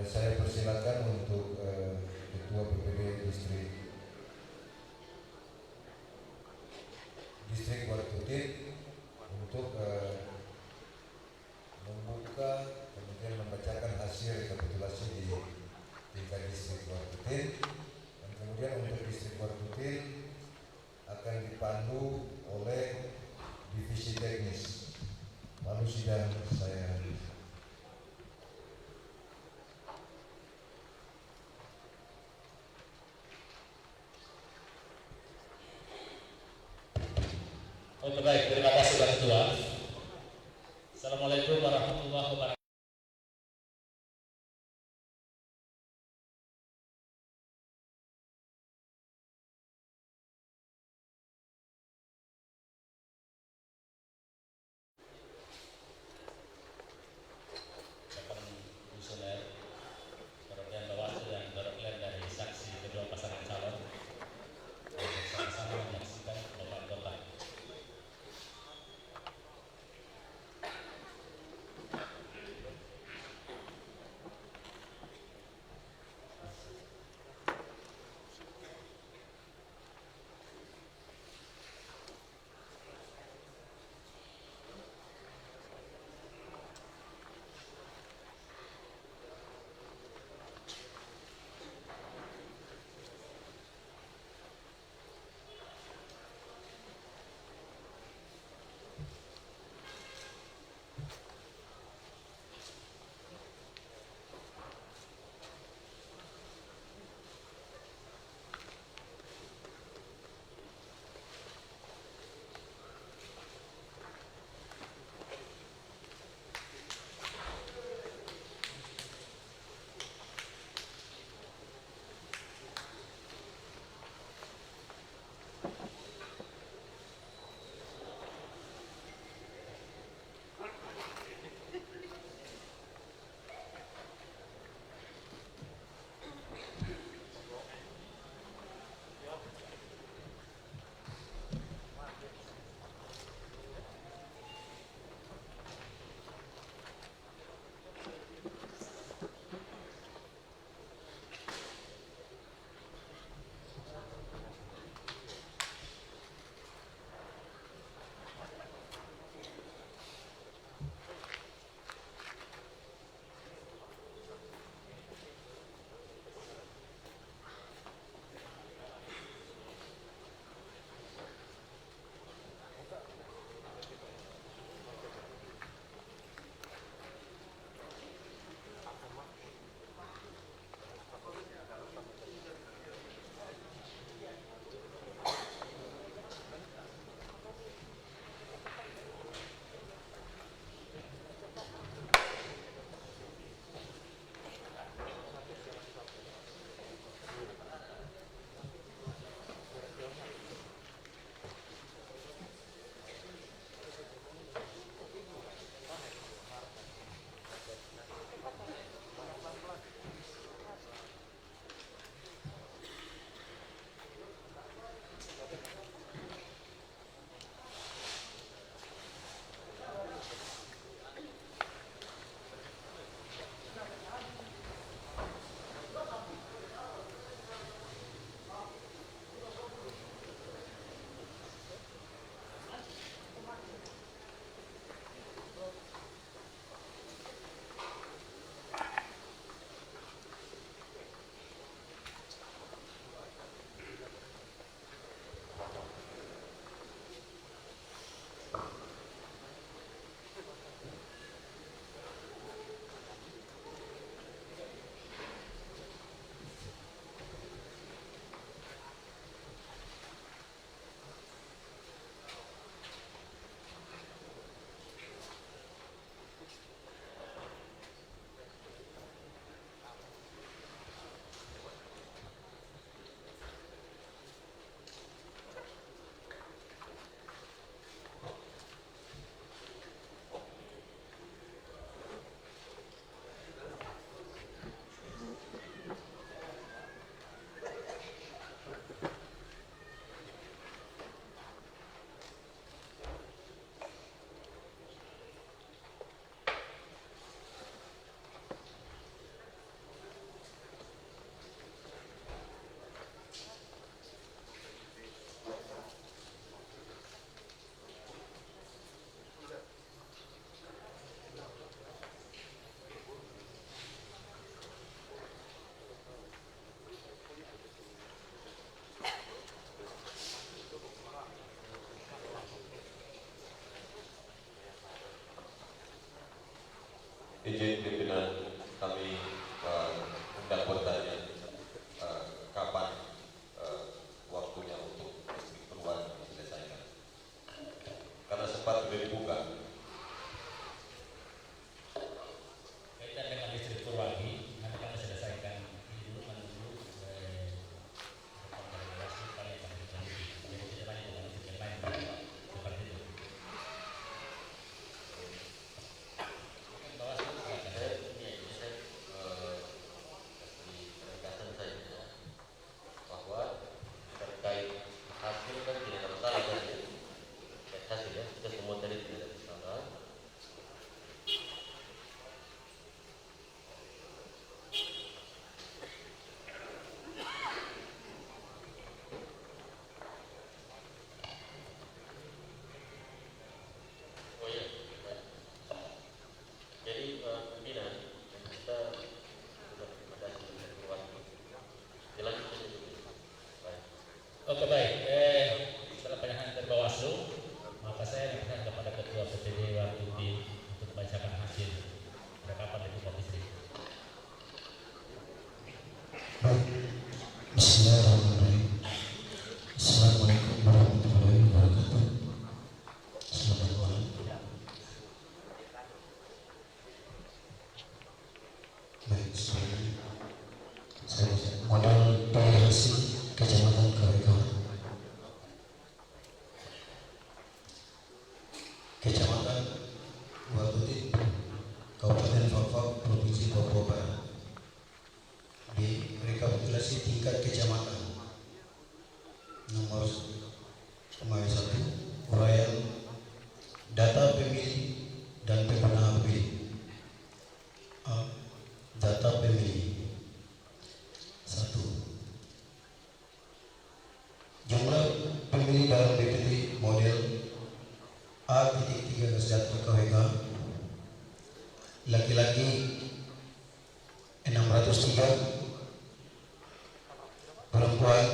saya persilakan untuk Ketua PPD Distrik Wartutin untuk membuka kemudian membacakan hasil rekapitulasi di tingkat Distrik Wartutin, dan kemudian untuk Distrik Wartutin akan dipandu oleh divisi teknis. Lalu sidang saya. Assalamualaikum warahmatullahi wabarakatuh. Perwakilan Bawaslu dan perwakilan dari saksi kedua pasangan calon bersama-sama menyaksikan pemilihan kota. Izin pimpinan kami hendak bertanya kapan waktunya untuk perubahan diselesaikan, karena sempat sudah dibuka Kabupaten Fafak, Provinsi Papua Barat. Di rekapitulasi tingkat kecamatan nomor 1, uraian data pemilih dan pengguna pemilih. A. Data pemilih. 1. Jumlah pemilih dalam DPT model A.3 KWK laki-laki 603, perempuan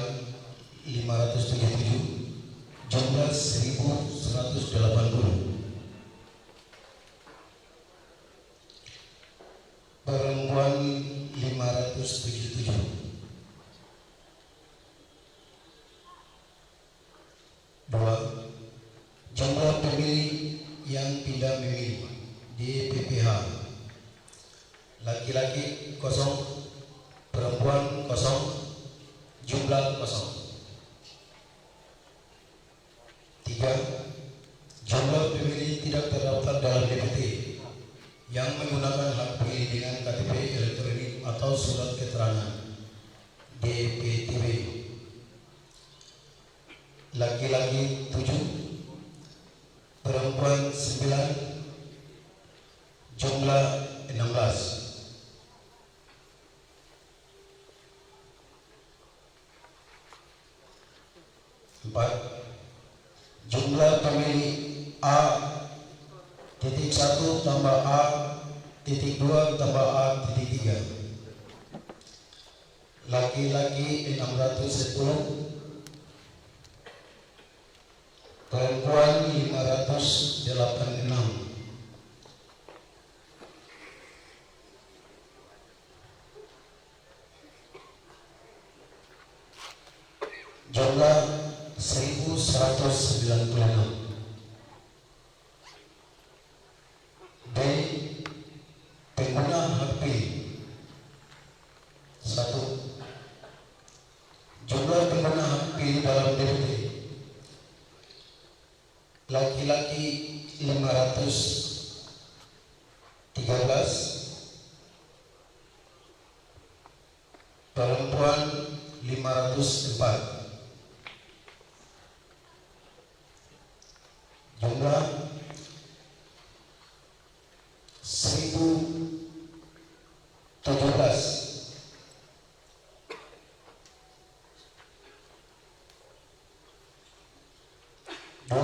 577, jumlah 1180. Perempuan 577. Dua, jumlah pemilih yang pindah memilih di PPH laki-laki 0, perempuan 0, jumlah 0. 3. Jumlah pemilih tidak terdaftar dalam DPT yang menggunakan hak pilih dengan KTP elektronik atau surat keterangan DPTB laki-laki 7, perempuan 9, jumlah 16. 4. Jumlah pemilih A.1 tambah A.2 tambah A.3 laki-laki 610, perempuan 586. Jumlah 1196. B. Pengguna hak pilih. 1. Jumlah pengguna hak pilih dalam DPT laki-laki 513, perempuan 504. Jumlah 1017. 2.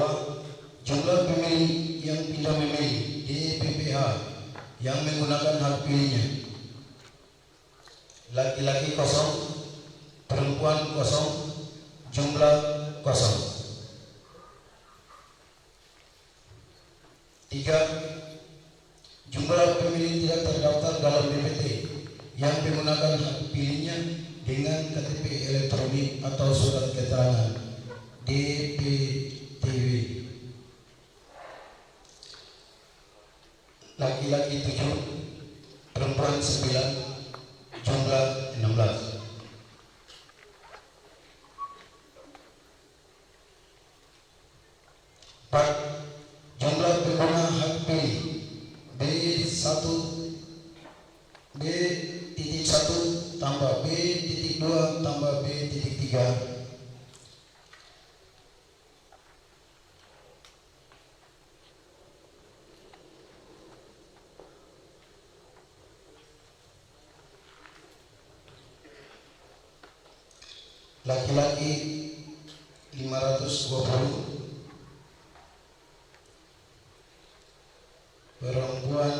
Jumlah pemilih yang pindah memilih di PPH yang menggunakan hak pilihnya laki-laki 0, perempuan 0, jumlah 0. 3. Jumlah pemilih tidak terdaftar dalam DPT yang menggunakan hak pilihnya dengan KTP elektronik atau surat keterangan DPTB laki-laki 7, perempuan 9, jumlah 16. 4. Jumlah pengguna hak pilih B1 tambah B.2 tambah B.3 laki-laki 520, perempuan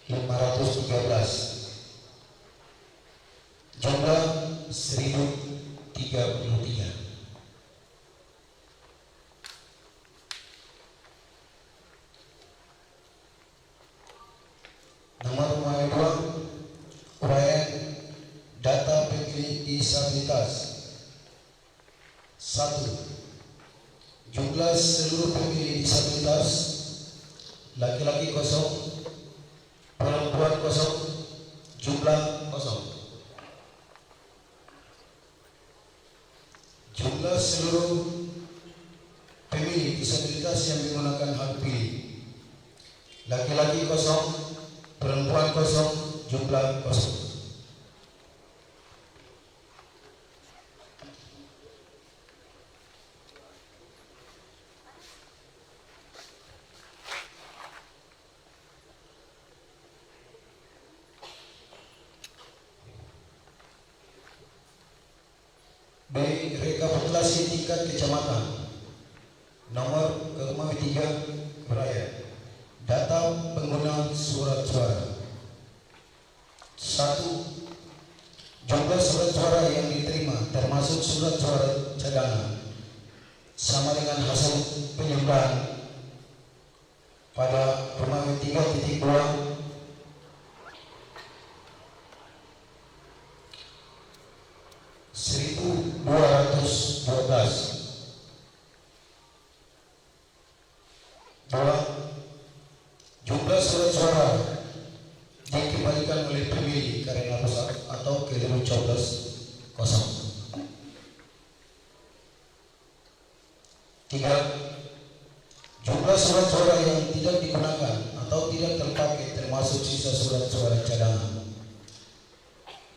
513, jumlah 1033. Nomor 2, uraian data pemilih disabilitas. 1. Jumlah seluruh pemilih disabilitas laki-laki 0, perempuan 0, jumlah 0. Jumlah seluruh pemilih disabilitas yang menggunakan hak pilih laki-laki kosong, perempuan kosong, jumlah kosong. B. Rekapitulasi tingkat kecamatan. Nomor ke-3 Raya. Data pengguna surat suara. 1. Jumlah surat suara yang diterima termasuk surat suara cadangan sama dengan hasil penyumbang pada Pemain 3.2 1.212. 2. Jumlah surat suara dikembalikan oleh pemilih karena rusak atau keliru coblos kosong. 3. Jumlah surat suara yang tidak digunakan atau tidak terpakai termasuk sisa surat suara cadangan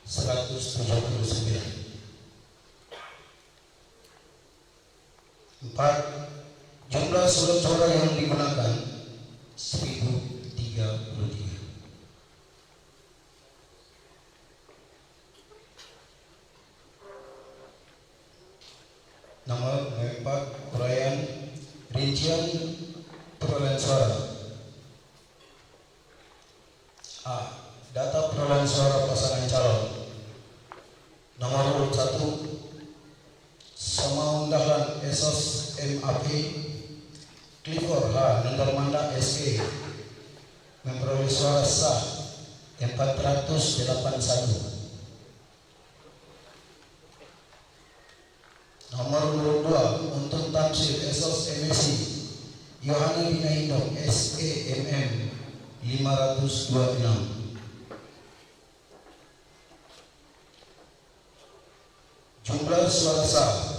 179. 4. Jumlah surat suara yang digunakan 1033. Nomor 4 uraian rincian perolehan suara. A. Data perolehan suara pasangan calon. Nomor urut 1 Samaundahan Esos MAP Clifford H. Nendarmanda SE memperoleh suara sah 481. Nomor urut 2 Untun Tamsil Esos MSI Yohana Bina Indong SEMM 526. Jumlah suara sah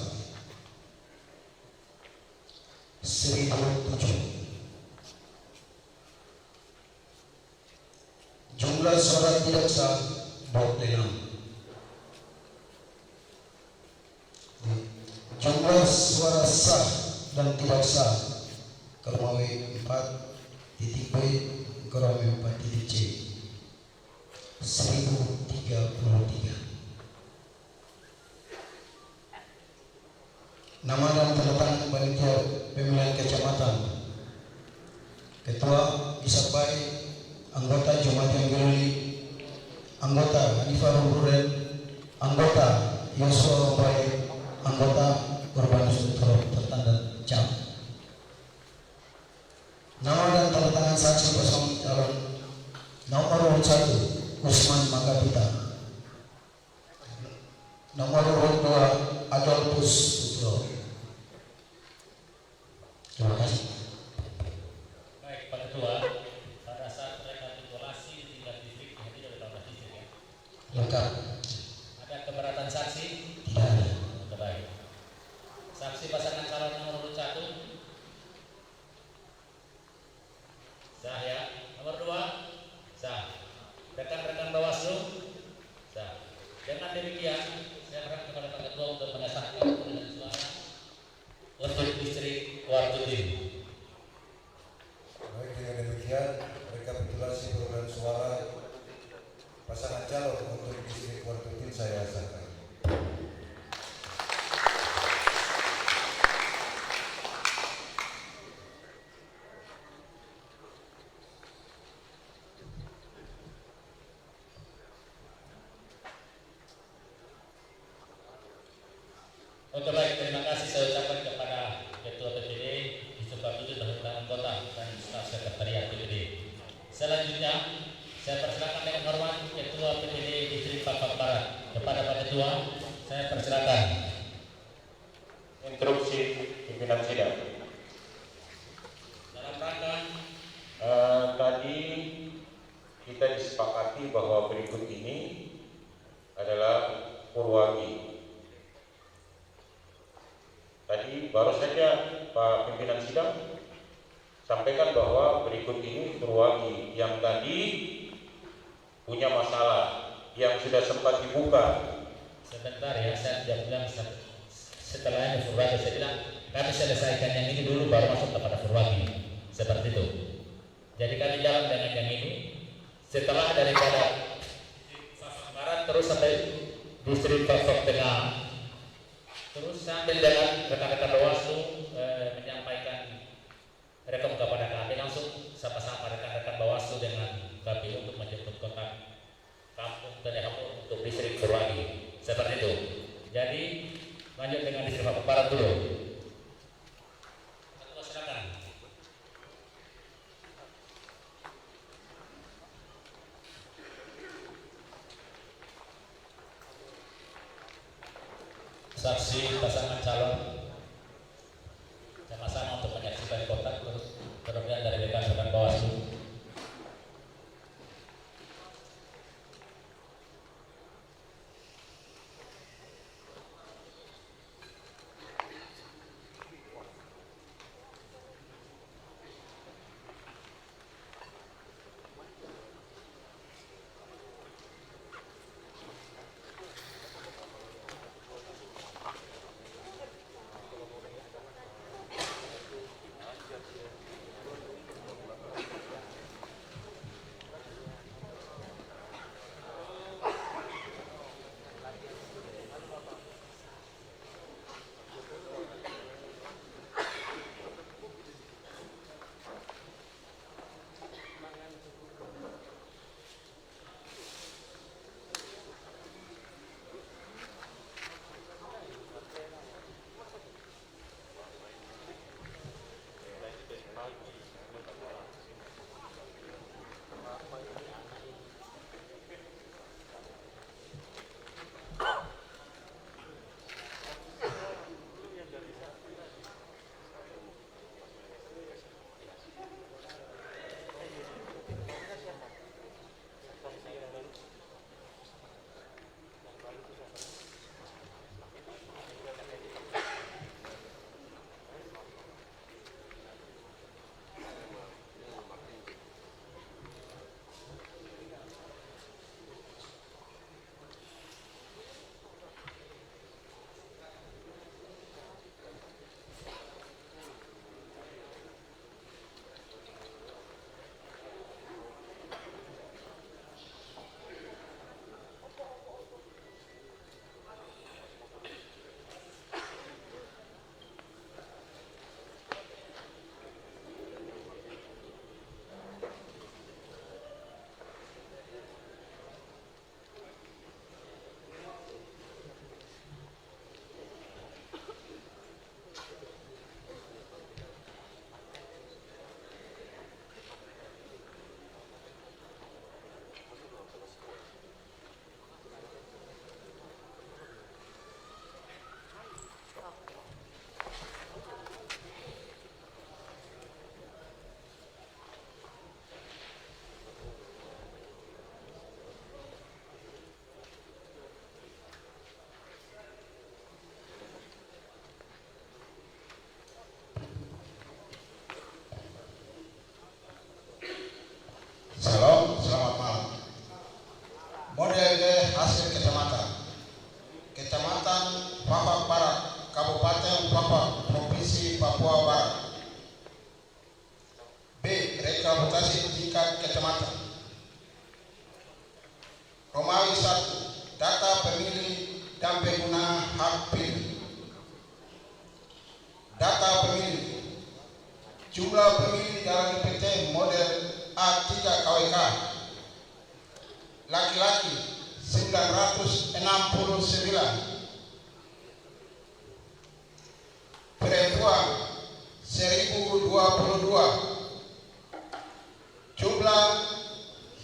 1007. Jumlah suara tidak sah 26. Jumlah suara sah dan tidak sah Keromawi 4.B Keromawi 4.C 1033. Nama dan tanda panitia pemilihan kecamatan. Ketua Ishak Baik, anggota Jumat yang Geruli, anggota Hanifah Ruburen, anggota Yosua Baik, anggota Urbanus tertanda jam. Nama dan tanda tangan saksi pasangan calon. Nomor urut 1 Usman Magapita. Nomor urut 2 Adolphus Putro. Terima kasih. Baik, Pak Ketua, pada saat rekapitulasi di tingkat distrik, nanti ada berapa distrik ya? Lengkap. Ada keberatan saksi? Tidak ada. Oke, baik. Saksi pasangan calon nomor urut 1 sah ya. Nomor 2 sah. Rekan-rekan Bawaslu sah. Dengan demikian saya berharap kepada Pak Ketua untuk mengesahkan perolehan suara untuk distrik Wartutin. Baik, dengan demikian rekapitulasi perolehan suara pasangan calon untuk distrik Wartutin saya sahkan. Oke, baik, terima kasih saya ucapkan kepada Ketua PPD Yusuf Abdul dan anggota dan staf sekretariat PPD. Selanjutnya saya persilakan dengan hormat Ketua PPD Distrik Papua Barat. Kepada Pak Ketua saya persilakan. Instruksi pimpinan sidang. Dalam rangka Tadi kita disepakati bahwa berikut ini adalah Purwagi. Tadi baru saja Pak pimpinan sidang sampaikan bahwa berikut ini Purwagi yang tadi punya masalah yang sudah sempat dibuka. Sebentar ya, saya sudah bilang setelah ini Purwagi, saya bilang kami selesaikan yang ini dulu baru masuk kepada Purwagi, seperti itu. Jadi kami jalan dengan yang ini setelah daripada Barat terus sampai distrik Fafok Tengah, terus sambil dengan rekan-rekan Bawaslu menyampaikan rekam kepada kami, langsung sama-sama rekan-rekan Bawaslu dengan KPU untuk menjemput kontak kampung Tenehapur untuk distrik Purwagi, seperti itu. Jadi lanjut dengan distrik Fafok Barat dulu. Silakan. Saksi pasangan calon sama-sama untuk menyaksikan kotak kerugian dari rekan-rekan Bawaslu. Salam, selamat malam. Model hasil Kecamatan Fafak Barat, Kabupaten Fafak, Provinsi Papua Barat. B. Rekapitulasi tingkat kecamatan. Romawi 1. Data pemilih dan pengguna hak pilih. Data pemilih. Jumlah pemilih dalam DPT model A3 KWK. Laki-laki 969, perempuan 1022, jumlah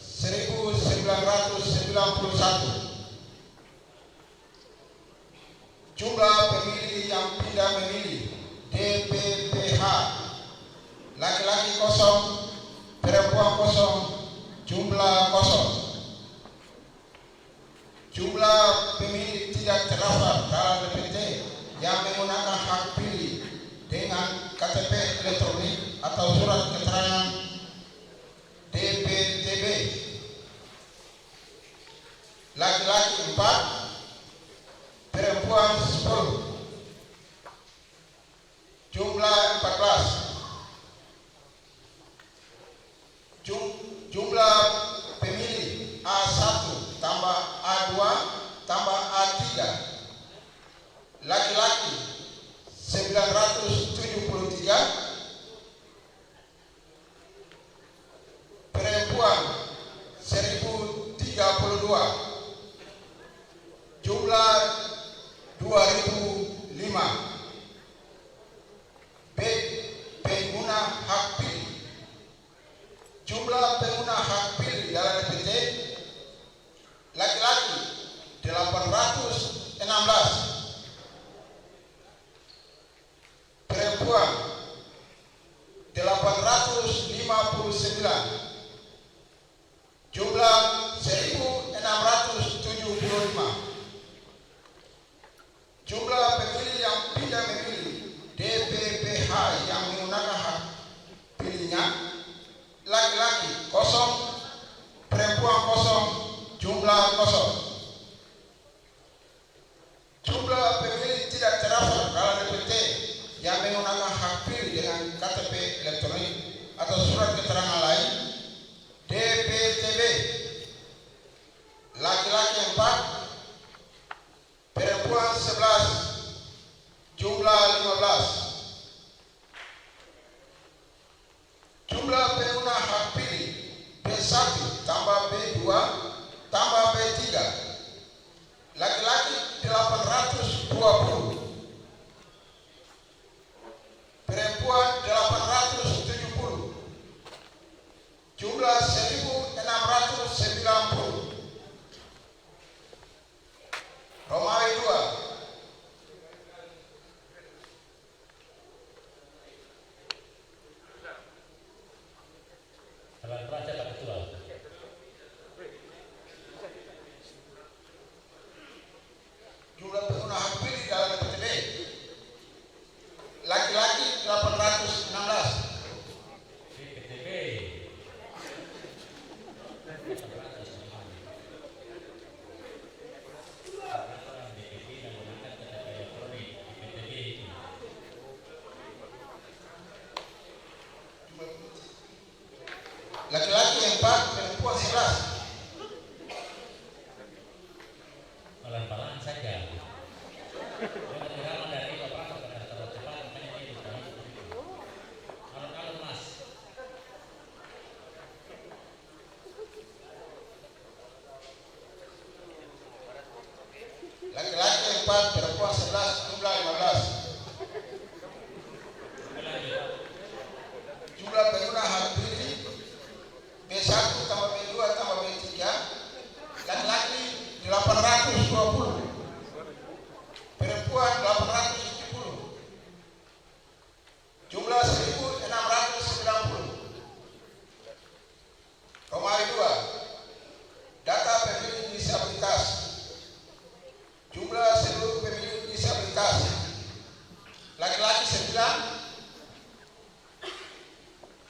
1991, jumlah pemilih yang pindah memilih DPPH, laki-laki kosong, perempuan kosong, jumlah kosong. Jumlah pemilih tidak terdaftar dalam DPT yang menggunakan hak pilih dengan KTP elektronik atau surat jumlah pemilih A1 tambah A2 tambah A3 laki-laki 973, perempuan 1032, jumlah 2005. B. Pengguna hak pilih. Jumlah pengguna hak pilih dalam DPT laki-laki 816, perempuan 859, jumlah 1675. Jumlah pemilih yang tidak memilih DPPH yang menggunakan hak pilihnya laki-laki 0, perempuan 0, jumlah 0. Jumlah pemilih tidak terdaftar dalam DPT yang menggunakan hak pilih dengan KTP elektronik atau surat keterangan lain DPTB laki-laki 4, perempuan 11, jumlah 15. Jumlah pengguna hak pilih B1 tambah B2 tambah B3 laki-laki 820, perempuan 870, jumlah 1690. Romawi 2. Dalam peraca Pak Ketua. Jumlah pengguna hak pilih dalam DPTB laki-laki 816, DPTB. laki-laki 4, perempuan 11. Pelan-pelan saja. Jangan irama dari operator karena terlalu cepat makanya ini bukan. Alun-alun Mas. Laki-laki 4, perempuan 11, jumlah 15. Jumlah pengguna hak pilih B1 tambah B2 tambah B3 laki-laki 820, perempuan 870, jumlah 1690. Romawi 2. Data pemilih disabilitas. Jumlah seluruh pemilih disabilitas laki-laki 9,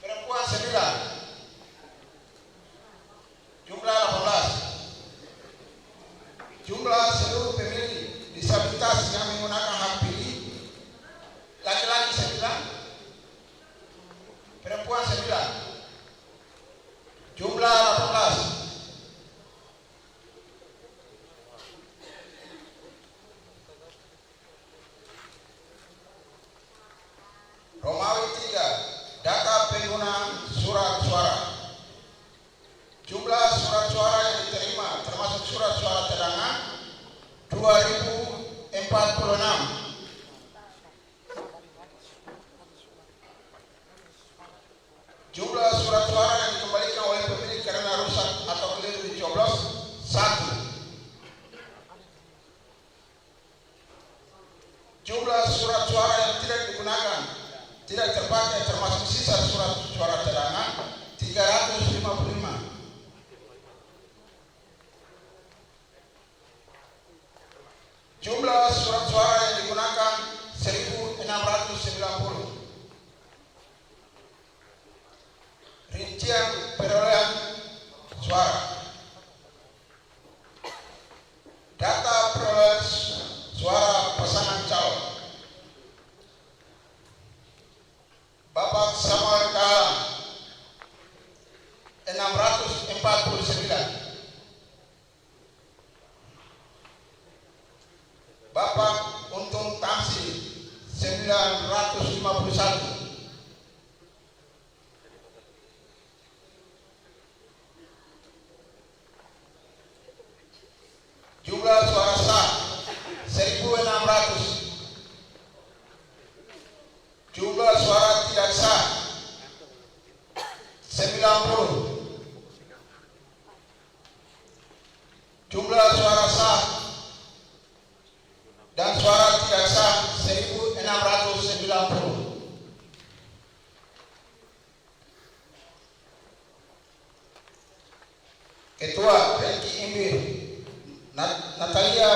perempuan 9, jumlah 18. Jumlah seluruh pemilih disabilitas yang menggunakan hak pilih laki-laki 9, perempuan 9, jumlah 18. Romawi 3. Data penggunaan surat suara. Jumlah surat suara yang diterima termasuk surat suara cadangan 2046. Jumlah surat suara yang dikembalikan oleh pemilih karena rusak atau keliru dicoblos 1. Jumlah surat suara yang tidak digunakan tidak terpakai termasuk sisa surat suara cadangan 355. Jumlah surat suara yang digunakan 1690. Rincian perolehan suara. Data perolehan suara pasangan calon. Bapak Samuel Kalam 649. Bapak Untung Tamsi 951. Jumlah suara sah 1.600. Jumlah suara tidak sah 90. Jumlah suara sah dan suara tidak sah 1.690. Ketua Reki Imbir, Natalia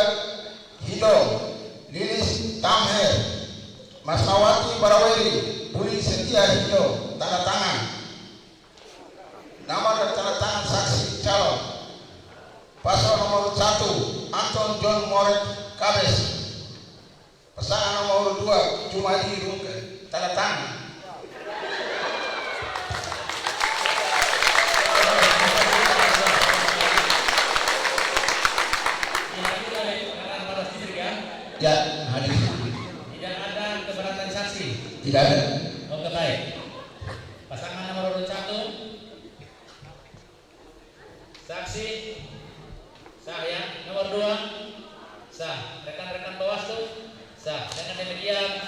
Hidong, Lilis Tamher, Masnawati Baraweli, Budi Setia Hidong, tanda tangan. Nama dan tanda tangan saksi calon. Paslon nomor 1 Anton John Moret Kabes. Pasangan nomor 2 Jumadi Rungke, tanda tangan. Ya, hadir. Tidak ada keberatan saksi. Tidak ada. Oke, baik. Pasangan nomor 1 saksi sah ya. Nomor 2 sah. Rekan-rekan Bawaslu sah. Dengan demikian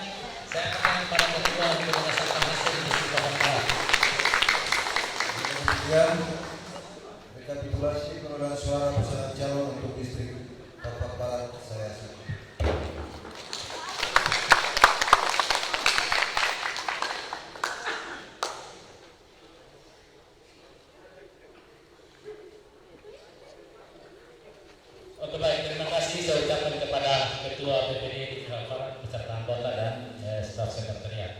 saya akan pada ketua untuk berdasarkan hasil diskusi Bapak. Kemudian rekapitulasi perolehan suara pasangan calon untuk distrik Tapak Barat saya silakan. Oke, baik, terima kasih saya ucapkan kepada Ketua PPD di Barat beserta anggota dan staf sekretariat.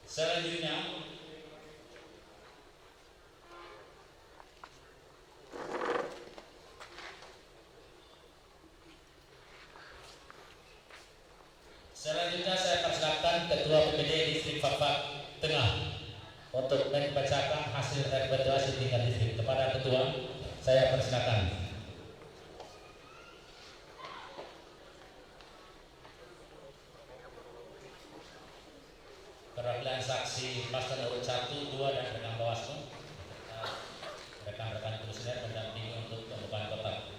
Selanjutnya saya persilakan Ketua PPD Distrik Papua Tengah untuk membacakan hasil rekapitulasi tingkat distrik. Kepada Ketua, saya persilakan. Perwakilan saksi paslon nomor 1, 2 dan rekan Bawaslu, rekan-rekan komisioner mendampingi untuk pembukaan kotak.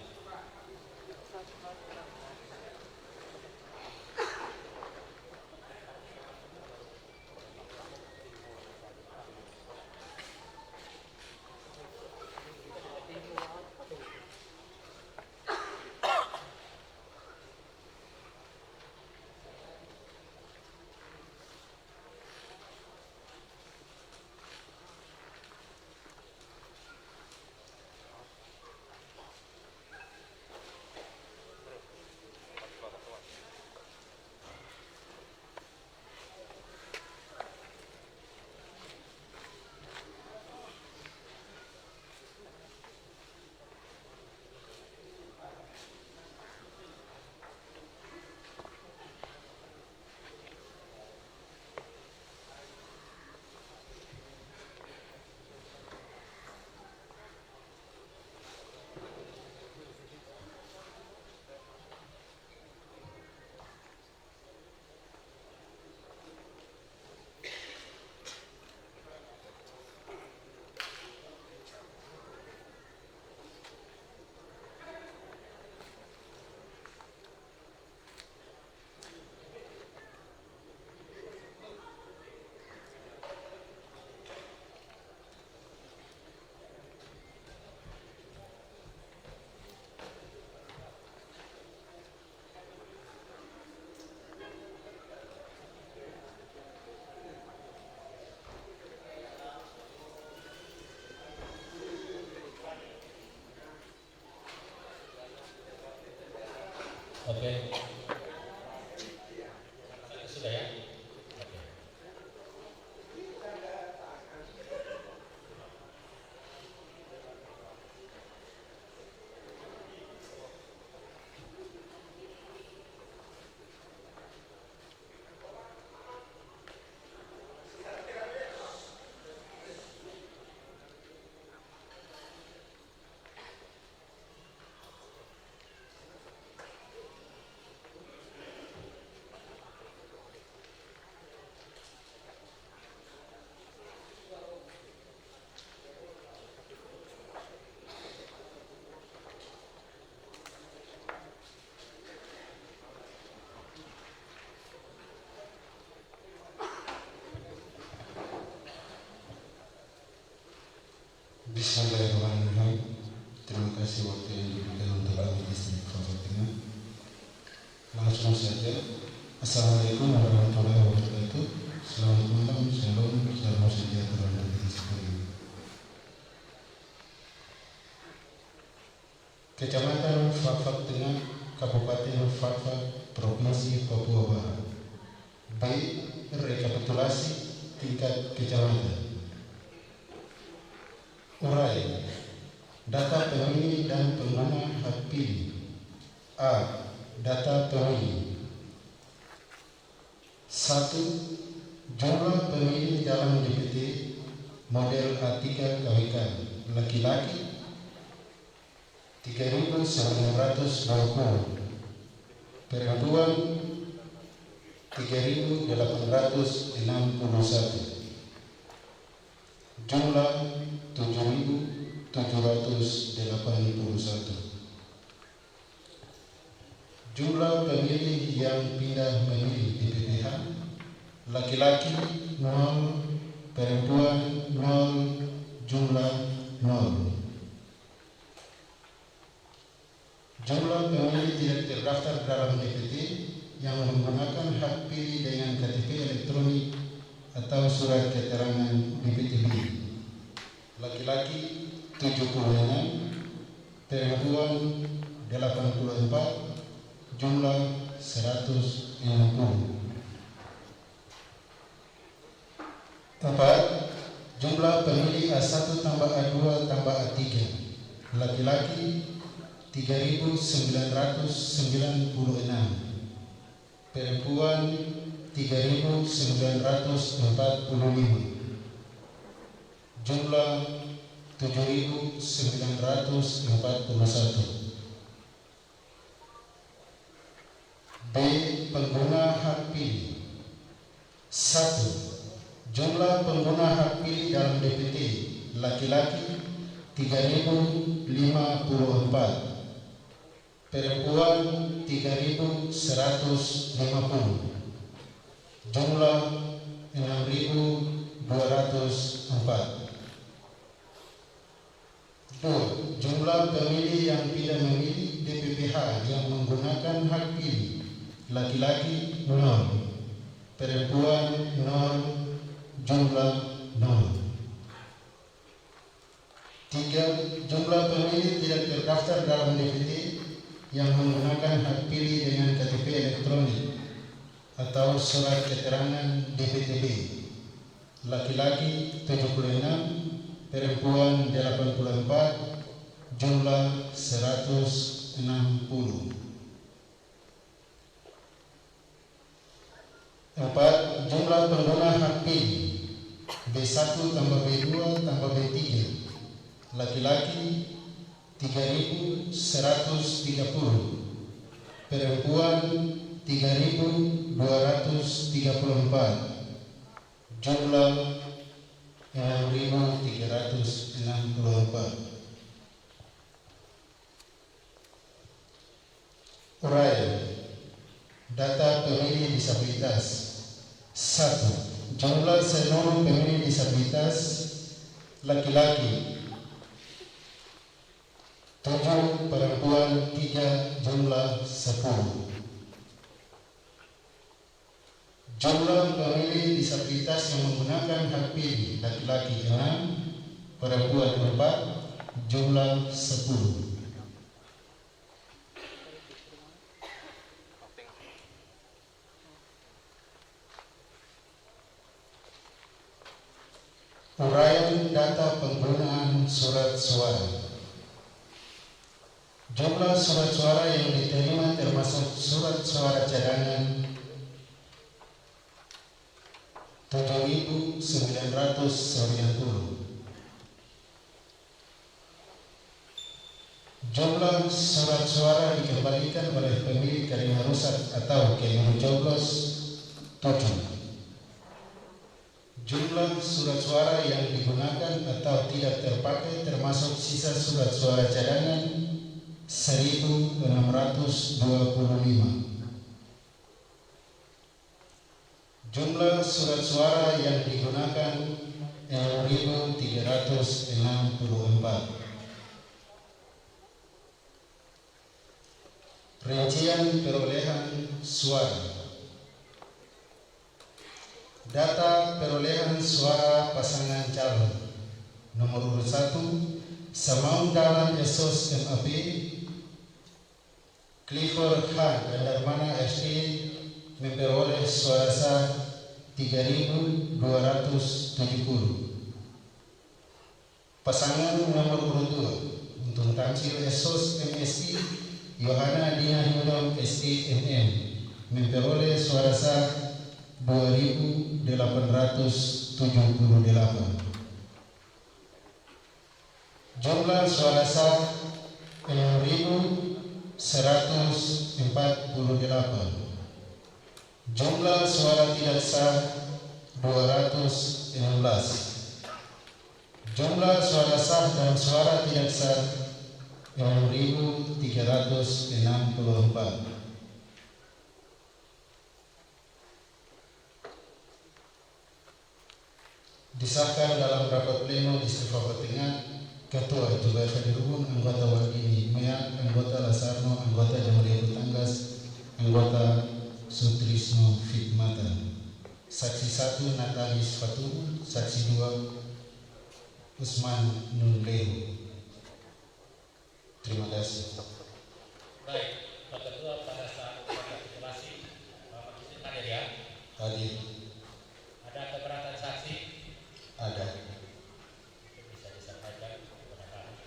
Oke. Sudah ya? Oke. Bismillahirrahmanirrahim. Terima kasih waktu yang diberikan untuk kami distrik Papua Tengah. Langsung saja. Assalamualaikum warahmatullahi wabarakatuh. Selamat malam, shalom, salam sejahtera untuk kita sekalian. Kecamatan Fafak Tengah, Kabupaten Fafak, Provinsi Papua Barat. B. Rekapitulasi tingkat kecamatan. Urai data pemilih dan pengguna hak pilih. A. Data pemilih. 1. Jumlah pemilih dalam DPT model A3 KWK laki-laki 3.920, perempuan 3.861, jumlah 7.781, jumlah pemilih yang pindah memilih di PPH laki-laki 0, perempuan 0, jumlah 0. Jumlah pemilih tidak terdaftar dalam DPT yang menggunakan hak pilih dengan KTP elektronik atau surat keterangan DPTB laki-laki 76, perempuan 84, jumlah 160. 4. Jumlah pemilih A1 tambah A2 tambah A3 laki-laki 3.996, perempuan 3.945, jumlah 7.941. B. Pengguna hak pilih. 1. Jumlah pengguna hak pilih dalam DPT laki-laki 3.054, perempuan 3.150, jumlah 6.204. 2. Jumlah pemilih yang tidak memilih DPPH yang menggunakan hak pilih laki-laki 0, perempuan 0, jumlah 0. 3. Jumlah pemilih tidak terdaftar dalam DPT yang menggunakan hak pilih dengan KTP elektronik atau surat keterangan DPTB laki-laki 76, perempuan 84, jumlah 160. 4. Jumlah pengguna hak pilih B1 tambah B2 tambah B3 laki-laki 3.130, perempuan 3.234, jumlah 6.364. Uraian data pemilih disabilitas. 1. Jumlah seluruh pemilih disabilitas laki-laki 7, perempuan 3, jumlah 10. Jumlah pemilih disabilitas yang menggunakan hak pilih laki-laki 6, perempuan 4, jumlah 10. Uraian data penggunaan surat suara. Jumlah surat suara yang diterima termasuk surat suara cadangan 7.990. Jumlah surat suara dikembalikan oleh pemilik karena rusak atau keliru coblos 7. Jumlah surat suara yang digunakan atau tidak terpakai termasuk sisa surat suara cadangan 1.625. Jumlah surat suara yang digunakan 6.364. Rincian perolehan suara. Data perolehan suara pasangan calon nomor urut 1 Samaun Dahlan Esos MAP, Clifford H. Darmana SE memperoleh suara sah 3.270. Pasangan nomor urut 2 untuk Tamsil Esos MSI Yohana Dina Hudom SEMM memperoleh suara sah 2.878. Jumlah suara sah 6.148. Jumlah suara tidak sah 216. Jumlah suara sah dan suara tidak sah 6.364. Disahkan dalam rapat pleno Distrik Papua Tengah, Ketua Juga Fadirubun, anggota Waldini Meak, anggota Lasarno, anggota Jamaria Tanggas, anggota Sutrisno Fitmatan. Saksi 1 Natalis Fatu, saksi 2 Usman Nurlehu. Terima kasih. Baik, Pak Ketua, pada saat rekapitulasi Bapak Presiden hadir ya? Hadir. Ada keberatan saksi? Ada. Bisa disampaikan kepada kami.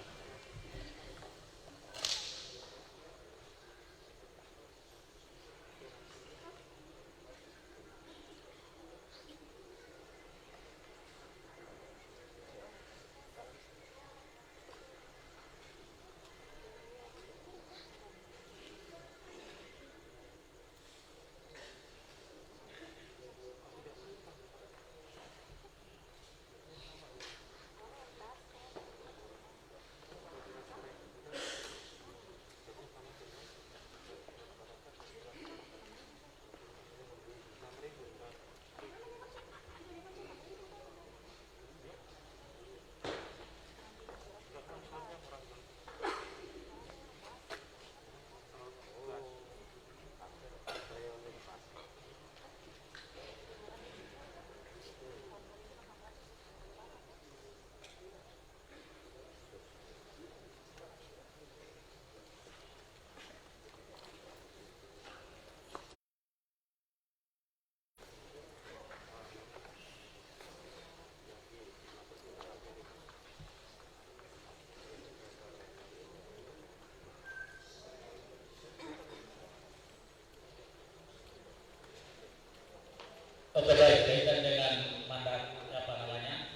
Oke, baik, kaitan dengan mandat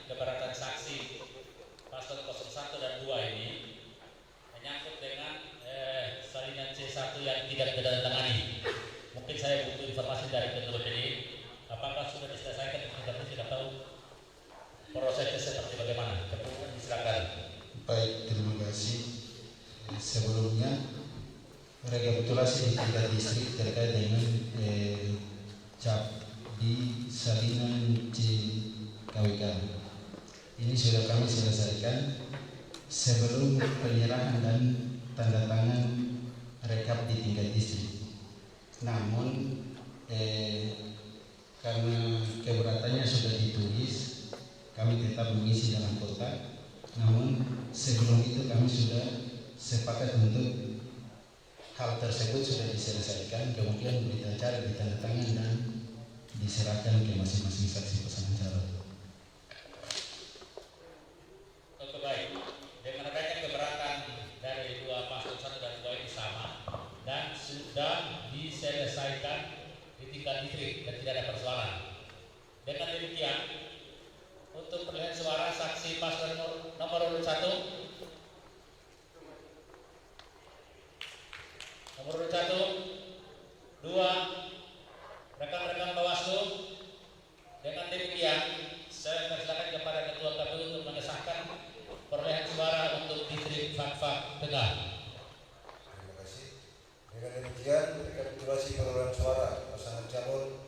keberatan saksi paslon 01 dan 2 ini menyangkut dengan salinan C1 yang tidak ditandatangani. Mungkin saya butuh informasi dari Ketua DPD, apakah sudah diselesaikan? Kita tidak tahu prosesnya seperti bagaimana. Ketua, silakan. Baik, terima kasih. Sebelumnya rekapitulasi di tingkat distrik terkait dengan cap di salinan CKWK ini sudah kami selesaikan sebelum penyerahan dan tanda tangan rekap di tingkat distrik. Namun karena keberatannya sudah ditulis, kami tetap mengisi dalam kotak. Namun sebelum itu kami sudah sepakat untuk hal tersebut sudah diselesaikan, kemudian berita acara ditandatangan dan diserahkan ke masing-masing saksi pasangan calon. Oke, baik. Dengan adanya keberatan dari dua paslon 1 dan 2 ini sama dan sudah diselesaikan di tingkat distrik dan tidak ada persoalan. Dengan demikian, untuk perolehan suara saksi paslon nomor urut 1, nomor urut 1, 2, rekan-rekan Bawaslu, dengan demikian saya persilakan kepada Ketua KPU untuk mengesahkan perolehan suara untuk distrik Fakfak Tengah. Terima kasih. Dengan demikian rekapitulasi perolehan suara pasangan calon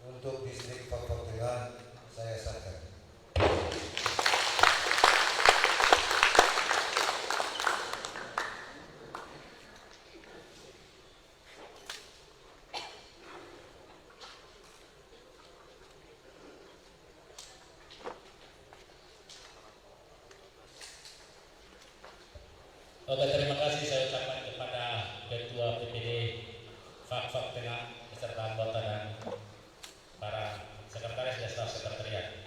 untuk distrik Fakfak Tengah saya sahkan. Oke, terima kasih saya ucapkan kepada Ketua PPD Fak Tengah beserta anggota dan para sekretaris dan staf sekretariat.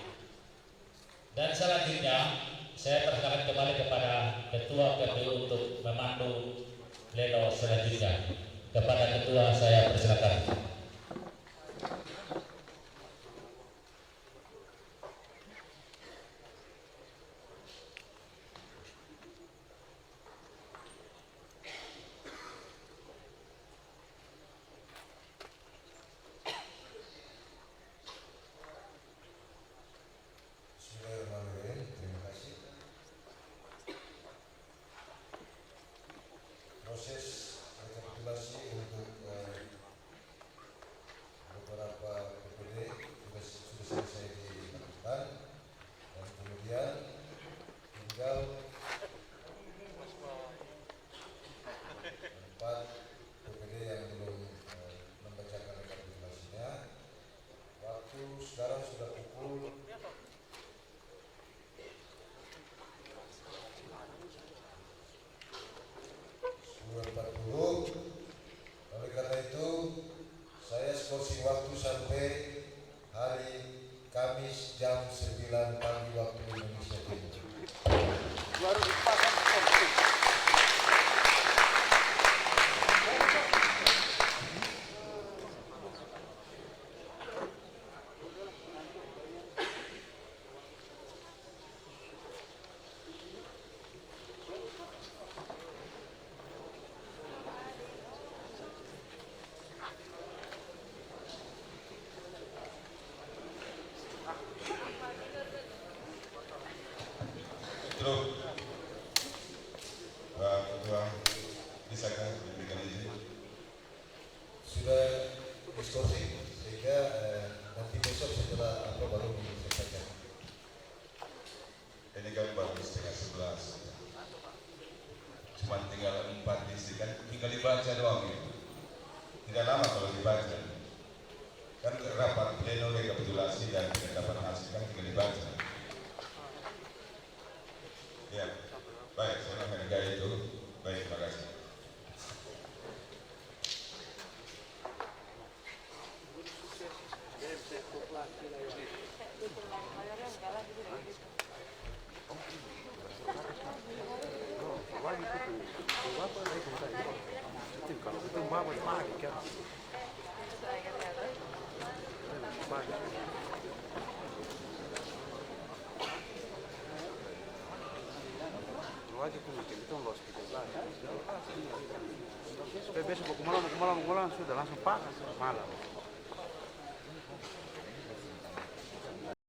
Dan selanjutnya saya persilakan kembali kepada Ketua KPU untuk memandu pleno selanjutnya. Kepada Ketua saya persilakan. Bismillahirrahmanirrahim. Terima kasih. Proses rekapitulasi untuk beberapa PPD sudah selesai dilakukan dan kemudian tinggal 4 PPD yang belum membacakan rekapitulasinya. Waktu sekarang sudah pukul 10.40. Oleh karena itu saya skorsing waktu sampai hari Kamis jam 9 pagi waktu Indonesia Timur. Terus, Pak Ketua, bisakah diberikan izin? Sudah diskorsing sehingga nanti besok setelah apa baru diselesaikan. Ini kan baru setengah 11. Cuma tinggal 4 isi kan, tinggal dibaca doang gitu. Tidak lama kalau dibaca. Kan rapat pleno rekapitulasi dan penetapan hasil kan tinggal dibaca. Ya, baik, saya menghargai itu. Baik, terima kasih. Besok mau ke malam sudah langsung panas malam.